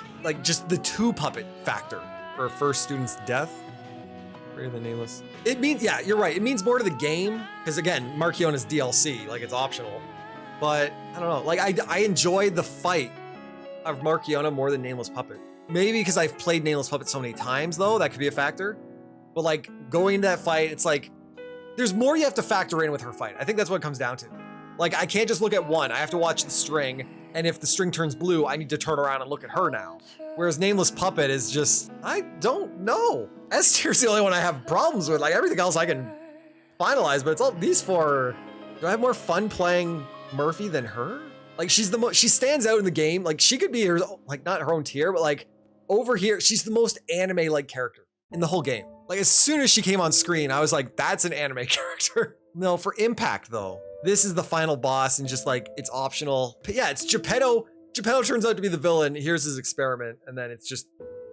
just the 2 puppet factor for a first student's death. Greater than Nameless. It means, yeah, you're right. It means more to the game. Because again, Marchiona's DLC, like, it's optional. But I don't know, like, I enjoyed the fight of Marchiona more than Nameless Puppet. Maybe because I've played Nameless Puppet so many times though, that could be a factor. But like, going into that fight, it's like, there's more you have to factor in with her fight. I think that's what it comes down to. Like, I can't just look at one, I have to watch the string, and if the string turns blue, I need to turn around and look at her now. Whereas Nameless Puppet is just, I don't know. S tier's the only one I have problems with. Like, everything else I can finalize, but it's all these 4. Do I have more fun playing Murphy than her? Like, she's the most, she stands out in the game. Like, she could be her, like, not her own tier, but like, over here, she's the most anime-like character in the whole game. Like, as soon as she came on screen, I was like, that's an anime character. No, for impact though, this is the final boss and just like, it's optional. But yeah, it's Geppetto. Geppetto turns out to be the villain. Here's his experiment. And then it's just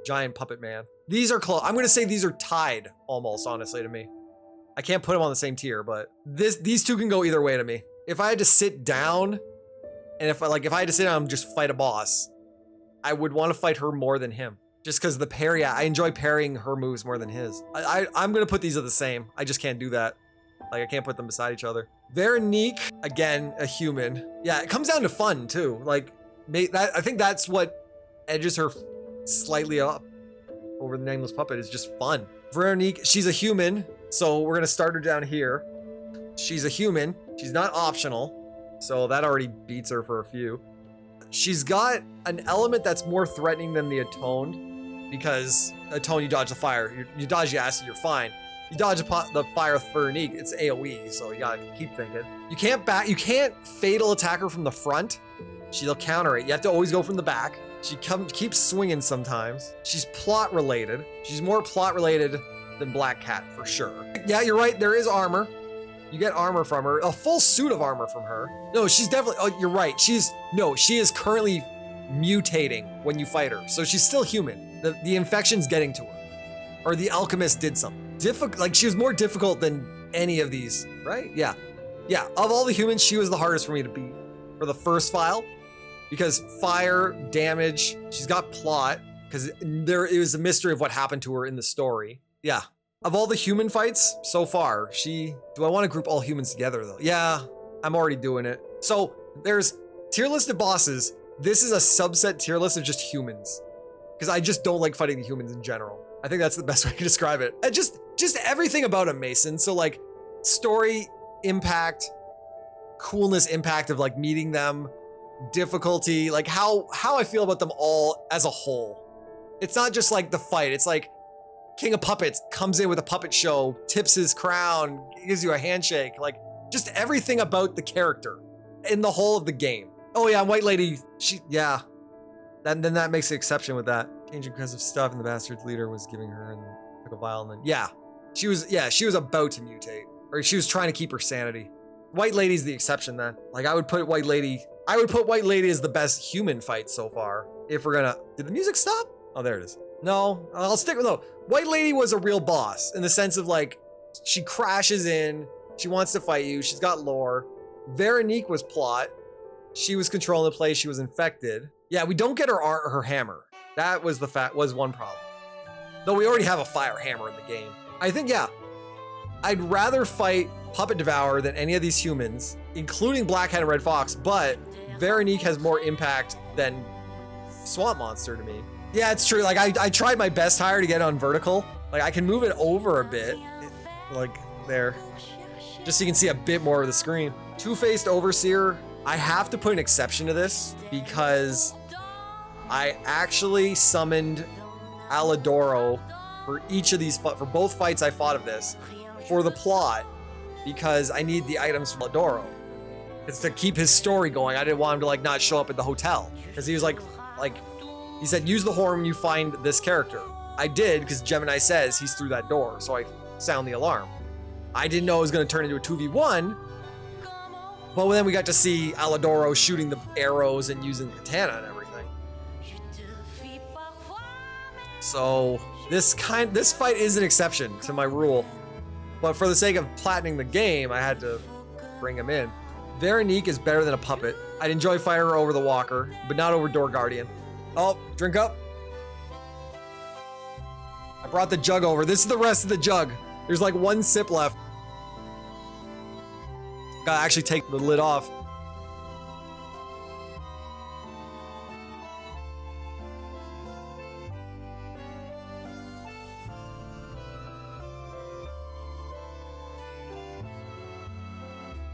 giant puppet man. These are close. I'm gonna say these are tied almost, honestly, to me. I can't put them on the same tier, but these 2 can go either way to me. If I had to sit down, and if I had to sit down and just fight a boss, I would want to fight her more than him. Just because the parry, I enjoy parrying her moves more than his. I'm gonna put these at the same. I just can't do that. Like, I can't put them beside each other. Veronique, again, a human. Yeah, it comes down to fun too. Like, I think that's what edges her slightly up over the Nameless Puppet, is just fun. Veronique, she's a human, so we're gonna start her down here. She's a human, she's not optional, so that already beats her for a few. She's got an element that's more threatening than the Atoned, because Atoned, you dodge the fire. You dodge the acid, you're fine. You dodge the fire with Veronique, it's AoE, so you gotta keep thinking. You can't fatal attack her from the front. She'll counter it. You have to always go from the back. She keeps swinging sometimes. She's plot related. She's more plot related than Black Cat for sure. Yeah, you're right, there is armor. You get armor from her, a full suit of armor from her. No, she's definitely, oh, you're right. She is currently mutating when you fight her. So she's still human. The infection's getting to her. Or the alchemist did something. Like, she was more difficult than any of these, right? Yeah. Yeah, of all the humans, she was the hardest for me to beat for the first file. Because fire, damage, she's got plot. Because it was a mystery of what happened to her in the story. Yeah. Of all the human fights so far, do I want to group all humans together though? Yeah, I'm already doing it. So there's tier list of bosses. This is a subset tier list of just humans. Because I just don't like fighting the humans in general. I think that's the best way to describe it. And just everything about him, Mason. So like, story, impact, coolness, impact of like meeting them, difficulty, like how I feel about them all as a whole. It's not just like the fight, it's like, King of Puppets comes in with a puppet show, tips his crown, gives you a handshake, like just everything about the character in the whole of the game. Oh yeah, White Lady, yeah. Then that makes the exception with that. Changing because of stuff and the bastard's leader was giving her and took a vial and then, yeah. She was about to mutate, or she was trying to keep her sanity. White Lady's the exception then. Like, I would put White Lady as the best human fight so far. If we're gonna, did the music stop? Oh, there it is. No, I'll stick with, no. White Lady was a real boss in the sense of like, she crashes in, she wants to fight you, she's got lore. Veronique was plot. She was controlling the place, she was infected. Yeah, we don't get her hammer. That was one problem. Though we already have a fire hammer in the game. I think, yeah, I'd rather fight Puppet Devourer than any of these humans, including Black Hat and Red Fox, but Veronique has more impact than Swamp Monster to me. Yeah, it's true. Like, I tried my best higher to get on vertical. Like, I can move it over a bit, like there, just so you can see a bit more of the screen. Two-Faced Overseer, I have to put an exception to this because I actually summoned Alidoro for each of these, for both fights I fought of this, for the plot, because I need the items from Alidoro. It's to keep his story going. I didn't want him to like not show up at the hotel because he was like he said, use the horn when you find this character. I did because Gemini says he's through that door, so I sound the alarm. I didn't know it was going to turn into a 2v1, but then we got to see Alidoro shooting the arrows and using the katana and everything. So this fight is an exception to my rule, but for the sake of platining the game, I had to bring him in. Veronique is better than a puppet. I'd enjoy fighting her over the walker, but not over Door Guardian. Oh, drink up. I brought the jug over. This is the rest of the jug. There's like one sip left. Gotta actually take the lid off.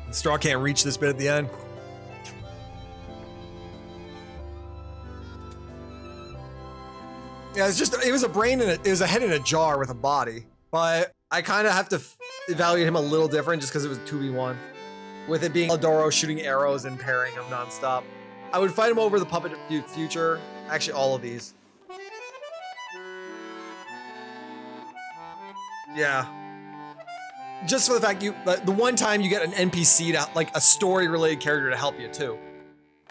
The straw can't reach this bit at the end. Yeah, it was a brain and it was a head in a jar with a body. But I kind of have to evaluate him a little different just because it was 2v1. With it being Alidoro shooting arrows and parrying him nonstop. I would fight him over the puppet future. Actually, all of these. Yeah. Just for the fact the one time you get an NPC to, like a story-related character to help you too.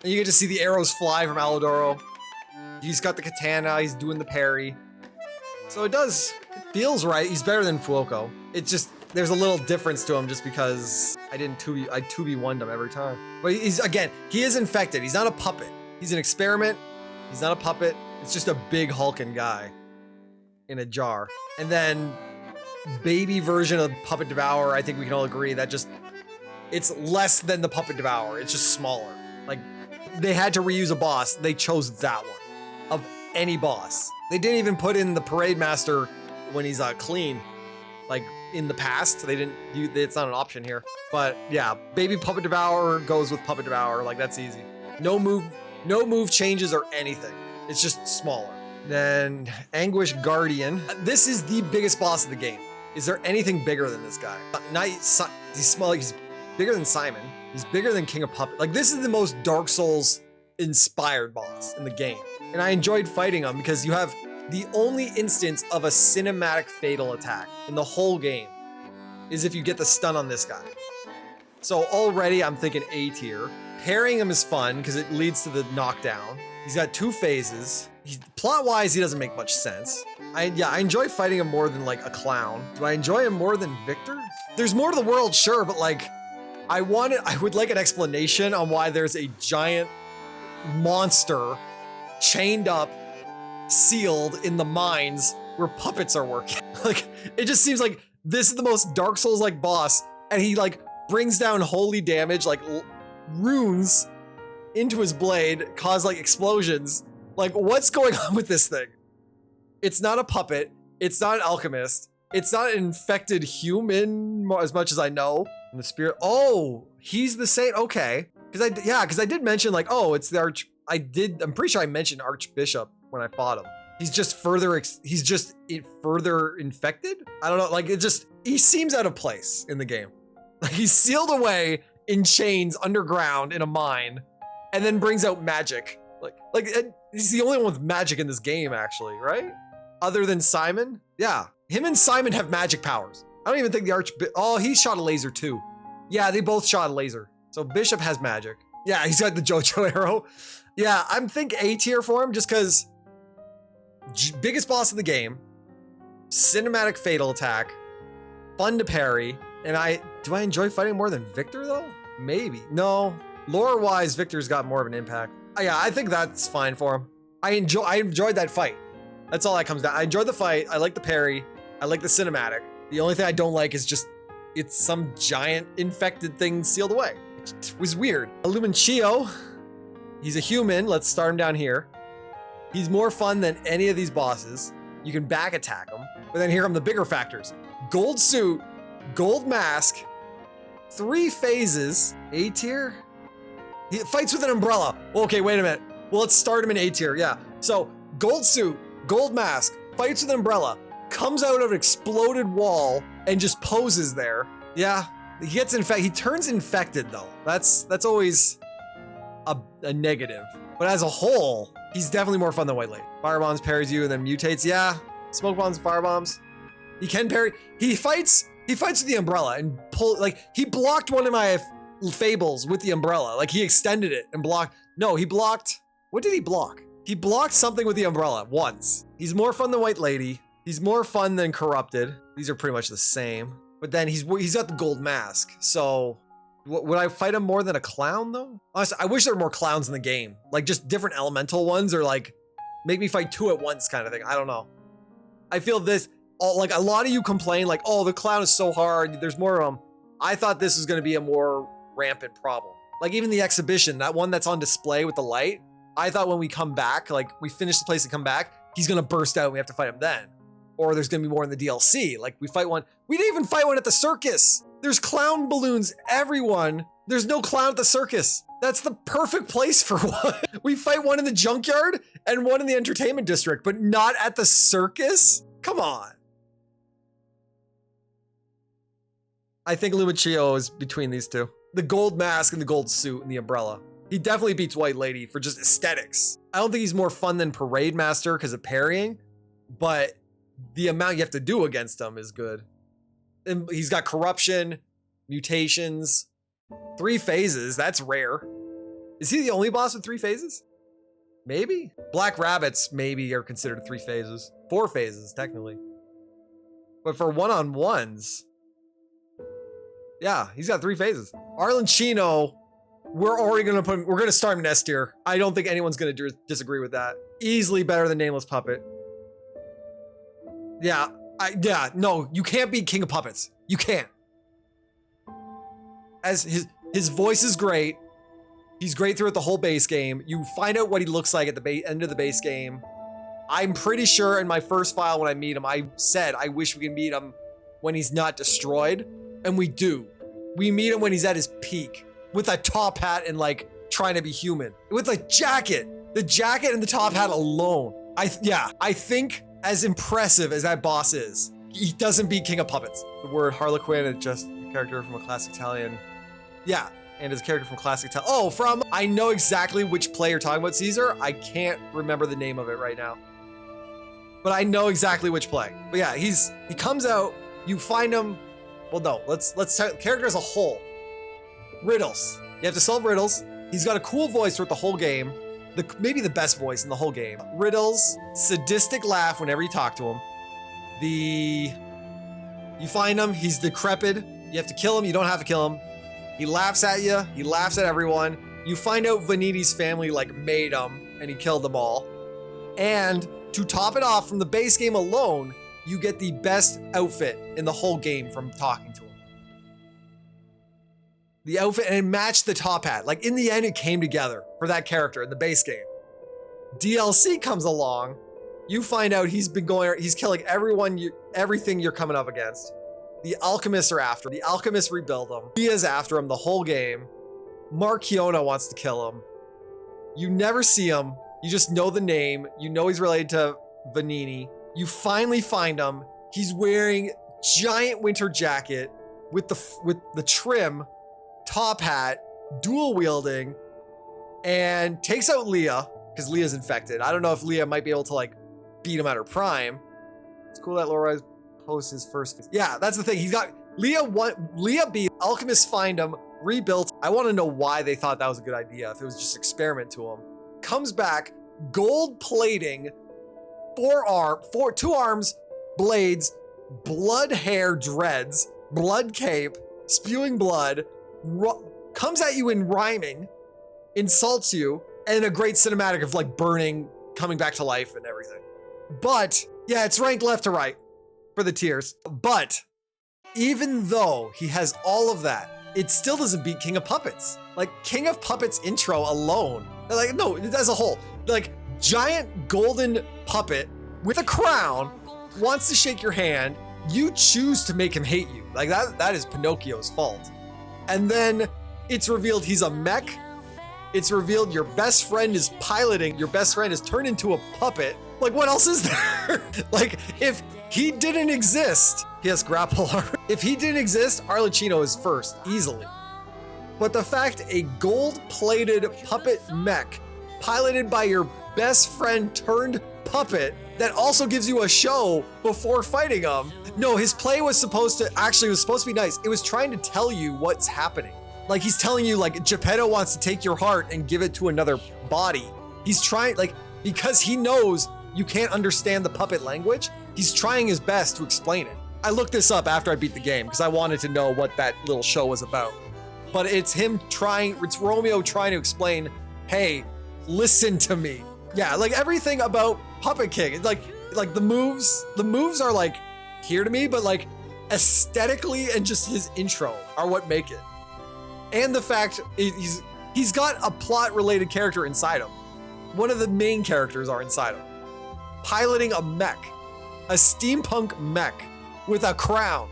And you get to see the arrows fly from Alidoro. He's got the katana, he's doing the parry. So it feels right. He's better than Fuoco. It's just, there's a little difference to him just because I 2v1'd him every time. But he is infected. He's not a puppet. He's an experiment. He's not a puppet. It's just a big hulking guy in a jar. And then baby version of Puppet Devourer, I think we can all agree that it's less than the Puppet Devourer. It's just smaller. Like, they had to reuse a boss. They chose that one of any boss. They didn't even put in the Parade Master when he's clean. Like, in the past, it's not an option here. But yeah, baby Puppet Devourer goes with Puppet Devourer. Like, that's easy. No move changes or anything. It's just smaller. Then Anguish Guardian. This is the biggest boss of the game. Is there anything bigger than this guy? He's bigger than Simon. He's bigger than King of Puppet. Like, this is the most Dark Souls inspired boss in the game. And I enjoyed fighting him because you have the only instance of a cinematic fatal attack in the whole game is if you get the stun on this guy. So already I'm thinking A tier. Parrying him is fun because it leads to the knockdown. He's got 2 phases. Plot-wise, he doesn't make much sense. I enjoy fighting him more than like a clown. Do I enjoy him more than Victor? There's more to the world, sure, but like, I would like an explanation on why there's a giant monster chained up, sealed in the mines where puppets are working. Like, it just seems like this is the most Dark Souls-like boss, and he like brings down holy damage, like runes into his blade, cause like explosions. Like, what's going on with this thing? It's not a puppet. It's not an alchemist. It's not an infected human, as much as I know. And the spirit. Oh, he's the saint. Okay, because I did mention like, oh, it's the I'm pretty sure I mentioned Archbishop when I fought him. He's just further infected. I don't know. Like, he seems out of place in the game. Like, he's sealed away in chains underground in a mine, and then brings out magic. Like he's the only one with magic in this game, actually, right? Other than Simon. Yeah, him and Simon have magic powers. I don't even think he shot a laser too. Yeah, they both shot a laser. So Bishop has magic. Yeah, he's got the JoJo arrow. Yeah, I'm thinking A tier for him just because biggest boss of the game, cinematic fatal attack, fun to parry, and do I enjoy fighting more than Victor though? Maybe. No, lore-wise, Victor's got more of an impact. Yeah, I think that's fine for him. I enjoyed that fight. That's all that comes down. I enjoyed the fight. I like the parry. I like the cinematic. The only thing I don't like is just it's some giant infected thing sealed away. It was weird. Illumincio, he's a human. Let's start him down here. He's more fun than any of these bosses. You can back attack him. But then here come the bigger factors. Gold suit, gold mask, 3 phases, A tier. He fights with an umbrella. Okay, wait a minute. Well, let's start him in A tier. Yeah. So gold suit, gold mask, fights with an umbrella, comes out of an exploded wall and just poses there. Yeah. He gets infected. He turns infected though. That's always a negative. But as a whole, he's definitely more fun than White Lady. Firebombs parries you and then mutates. Yeah, smoke bombs and firebombs. He can parry. He fights with the umbrella and he blocked one of my fables with the umbrella. Like he extended it and blocked. No, he blocked. What did he block? He blocked something with the umbrella once. He's more fun than White Lady. He's more fun than Corrupted. These are pretty much the same. But then he's got the gold mask. So would I fight him more than a clown though? Honestly, I wish there were more clowns in the game. Like just different elemental ones, or like make me fight two at once kind of thing. I don't know. I feel this, like a lot of you complain like, oh, the clown is so hard. There's more of them. I thought this was going to be a more rampant problem. Like even the exhibition, that one that's on display with the light. I thought when we come back, like we finish the place and come back, he's going to burst out and we have to fight him then. Or there's going to be more in the DLC. Like we fight one. We didn't even fight one at the circus. There's clown balloons, everyone. There's no clown at the circus. That's the perfect place for one. We fight one in the junkyard and one in the entertainment district, but not at the circus? Come on. I think Lumachio is between these two. The gold mask and the gold suit and the umbrella. He definitely beats White Lady for just aesthetics. I don't think he's more fun than Parade Master because of parrying, but the amount you have to do against him is good. And he's got corruption, mutations, 3 phases. That's rare. Is he the only boss with 3 phases? Maybe. Black Rabbits maybe are considered 3 phases. 4 phases, technically. But for one-on-ones, yeah, he's got 3 phases. Arlenchino, we're gonna start him in S tier. I don't think anyone's gonna disagree with that. Easily better than Nameless Puppet. Yeah, no, you can't beat King of Puppets. You can't. As his voice is great. He's great throughout the whole base game. You find out what he looks like at the end of the base game. I'm pretty sure in my first file when I meet him, I said I wish we could meet him when he's not destroyed. And we do. We meet him when he's at his peak. With a top hat and like trying to be human. With a jacket. The jacket and the top hat alone. I think as impressive as that boss is, he doesn't beat King of Puppets. The word Harlequin is just a character from a classic Italian. Yeah, and his character from classic Italian. Oh, I know exactly which play you're talking about, Caesar. I can't remember the name of it right now. But I know exactly which play. But yeah, he comes out, you find him. Well, no, let's talk character as a whole. Riddles. You have to solve riddles. He's got a cool voice throughout the whole game. Maybe the best voice in the whole game. Riddles, sadistic laugh whenever you talk to him. You find him, he's decrepit. You have to kill him, you don't have to kill him. He laughs at you, he laughs at everyone. You find out Veniti's family like made him and he killed them all. And to top it off from the base game alone, you get the best outfit in the whole game from talking to him. The outfit, and it matched the top hat. Like in the end, it came together for that character in the base game. DLC comes along, you find out he's killing everything you're coming up against. The alchemists are after him. The alchemists rebuild him. Leah's after him the whole game. Marchiona wants to kill him. You never see him. You just know the name. You know he's related to Vanini. You finally find him. He's wearing giant winter jacket with the trim, top hat, dual wielding, and takes out Leah because Leah's infected. I don't know if Leah might be able to like beat him at her prime. It's cool that Lorais posts his first. Yeah, that's the thing. He's got Leah beat, alchemists find him, rebuilt. I want to know why they thought that was a good idea. If it was just experiment to him. Comes back, gold plating, 2 arms, blades, blood hair dreads, blood cape, spewing blood, comes at you in rhyming, insults you, and a great cinematic of like burning, coming back to life and everything. But yeah, it's ranked left to right for the tiers. But even though he has all of that, it still doesn't beat King of Puppets. Like King of Puppets intro alone, like no, as a whole, like giant golden puppet with a crown wants to shake your hand. You choose to make him hate you. Like that is Pinocchio's fault. And then it's revealed he's a mech It's revealed your best friend is piloting, your best friend is turned into a puppet. Like, what else is there? Like, if he didn't exist, he has grapple armor. If he didn't exist, Arlecchino is first, easily. But the fact a gold-plated puppet mech piloted by your best friend turned puppet that also gives you a show before fighting him. No, his play was supposed to be nice. It was trying to tell you what's happening. Like, he's telling you, like, Geppetto wants to take your heart and give it to another body. He's trying, like, because he knows you can't understand the puppet language, he's trying his best to explain it. I looked this up after I beat the game because I wanted to know what that little show was about. But it's it's Romeo trying to explain, hey, listen to me. Yeah, like everything about Puppet King, like the moves are like here to me, but like aesthetically and just his intro are what make it. And the fact he's got a plot related character inside him. One of the main characters are inside him. Piloting a mech, a steampunk mech with a crown.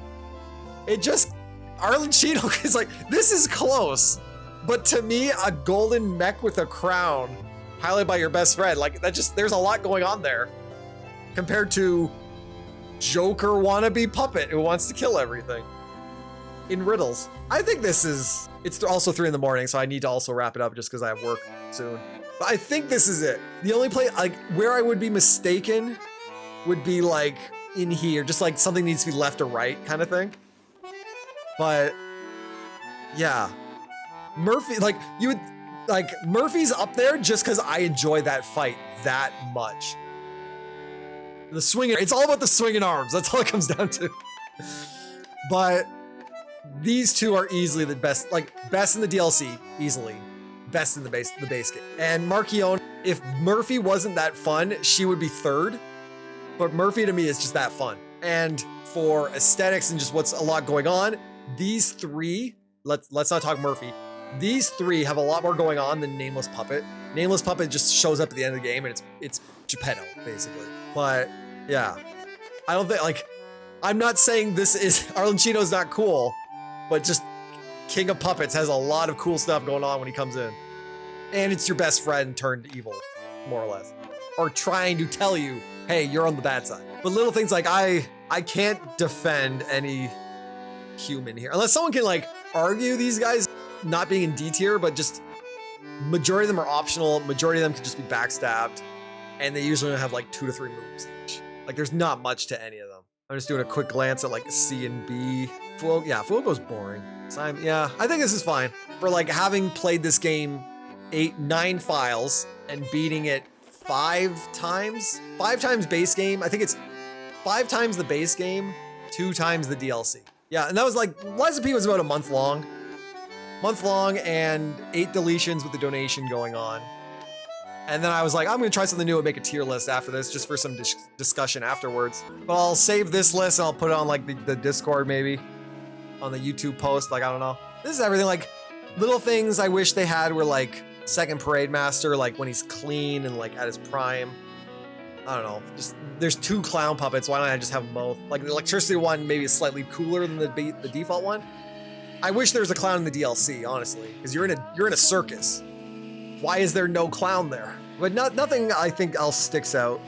Arlecchino is like, this is close. But to me, a golden mech with a crown piloted by your best friend, like there's a lot going on there compared to Joker wannabe puppet who wants to kill everything in riddles. I think it's also 3 a.m, so I need to also wrap it up just because I have work soon. But I think this is it. The only play, like, where I would be mistaken would be like in here, just like something needs to be left or right kind of thing. But yeah, Murphy's up there just because I enjoy that fight that much. The swinging, it's all about the swinging arms. That's all it comes down to. But these two are easily the best, like best in the DLC, easily. Best in the base game. And Marchione, if Murphy wasn't that fun, she would be third. But Murphy to me is just that fun. And for aesthetics and just what's a lot going on, these three, let's not talk Murphy. These three have a lot more going on than Nameless Puppet. Nameless Puppet just shows up at the end of the game and it's Geppetto, basically. But yeah, I don't think, like, I'm not saying this is, Arlecchino's not cool, but just King of Puppets has a lot of cool stuff going on when he comes in. And it's your best friend turned evil, more or less. Or trying to tell you, hey, you're on the bad side. But little things like I can't defend any human here. Unless someone can like argue these guys not being in D tier, but just majority of them are optional. Majority of them can just be backstabbed. And they usually have like 2 to 3 moves each. Like there's not much to any of them. I'm just doing a quick glance at like C and B. Fuoco's boring. Yeah, I think this is fine. For like having played this game 9 files and beating it 5 times. 5 times base game. I think it's 5 times the base game, 2 times the DLC. Yeah, and that was like, Lies of P was about a month long. And 8 deletions with the donation going on. And then I was like, I'm gonna try something new and make a tier list after this, just for some discussion afterwards. But I'll save this list and I'll put it on like the Discord maybe, on the YouTube post, like I don't know. This is everything, like little things I wish they had were like second Parade Master, like when he's clean and like at his prime. I don't know, just there's 2 clown puppets, why don't I just have them both? Like the electricity one maybe is slightly cooler than the default one. I wish there was a clown in the DLC, honestly, because you're in a circus. Why is there no clown there? But nothing I think else sticks out.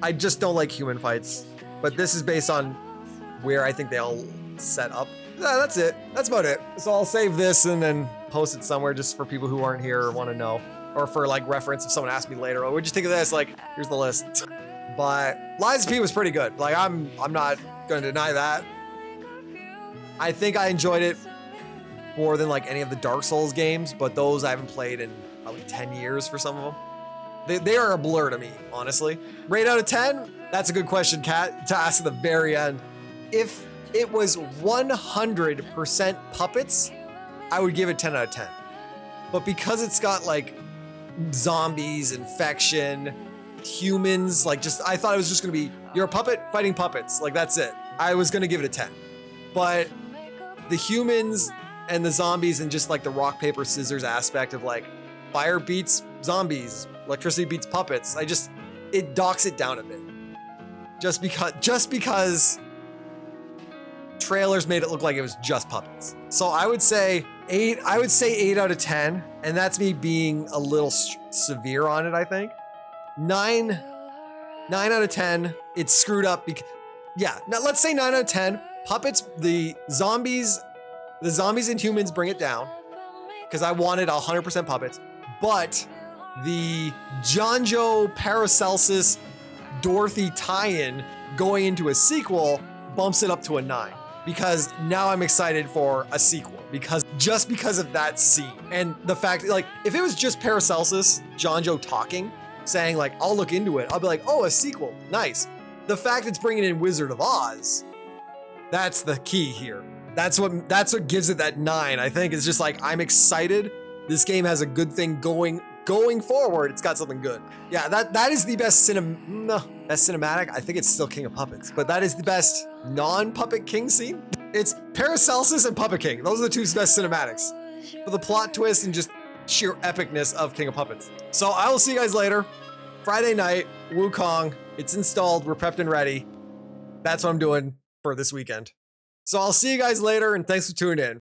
I just don't like human fights. But this is based on where I think they all set up. Yeah, that's it. That's about it. So I'll save this and then post it somewhere just for people who aren't here or want to know. Or for like reference if someone asks me later, oh, what'd you think of this? Like, here's the list. But Lies of P was pretty good. Like, I'm not going to deny that. I think I enjoyed it more than like any of the Dark Souls games, but those I haven't played in probably 10 years for some of them. They are a blur to me, honestly. Rate out of 10? That's a good question, Kat, to ask at the very end. If it was 100% puppets, I would give it 10 out of 10. But because it's got like zombies, infection, humans, like just, I thought it was just gonna be, you're a puppet fighting puppets. Like that's it. I was gonna give it a 10. But the humans and the zombies and just like the rock, paper, scissors aspect of like fire beats zombies, electricity beats puppets. It docks it down a bit. Just because trailers made it look like it was just puppets. So I would say I would say 8 out of 10. And that's me being a little severe on it, I think. 9 out of 10. It's screwed up because, yeah, now let's say 9 out of 10. Puppets, the zombies and humans bring it down because I wanted 100% puppets. But the Jonjo Paracelsus Dorothy tie-in going into a sequel bumps it up to a 9 because now I'm excited for a sequel just because of that scene and the fact like if it was just Paracelsus Jonjo talking saying like I'll look into it, I'll be like, oh, a sequel, nice. The fact it's bringing in Wizard of Oz, that's the key here. That's what gives it that 9. I think it's just like I'm excited. This game has a good thing going forward. It's got something good. Yeah, that is the best cinematic. I think it's still King of Puppets, but that is the best non-Puppet King scene. It's Paracelsus and Puppet King. Those are the two best cinematics for the plot twist and just sheer epicness of King of Puppets. So I will see you guys later. Friday night, Wukong. It's installed. We're prepped and ready. That's what I'm doing for this weekend. So I'll see you guys later, and thanks for tuning in.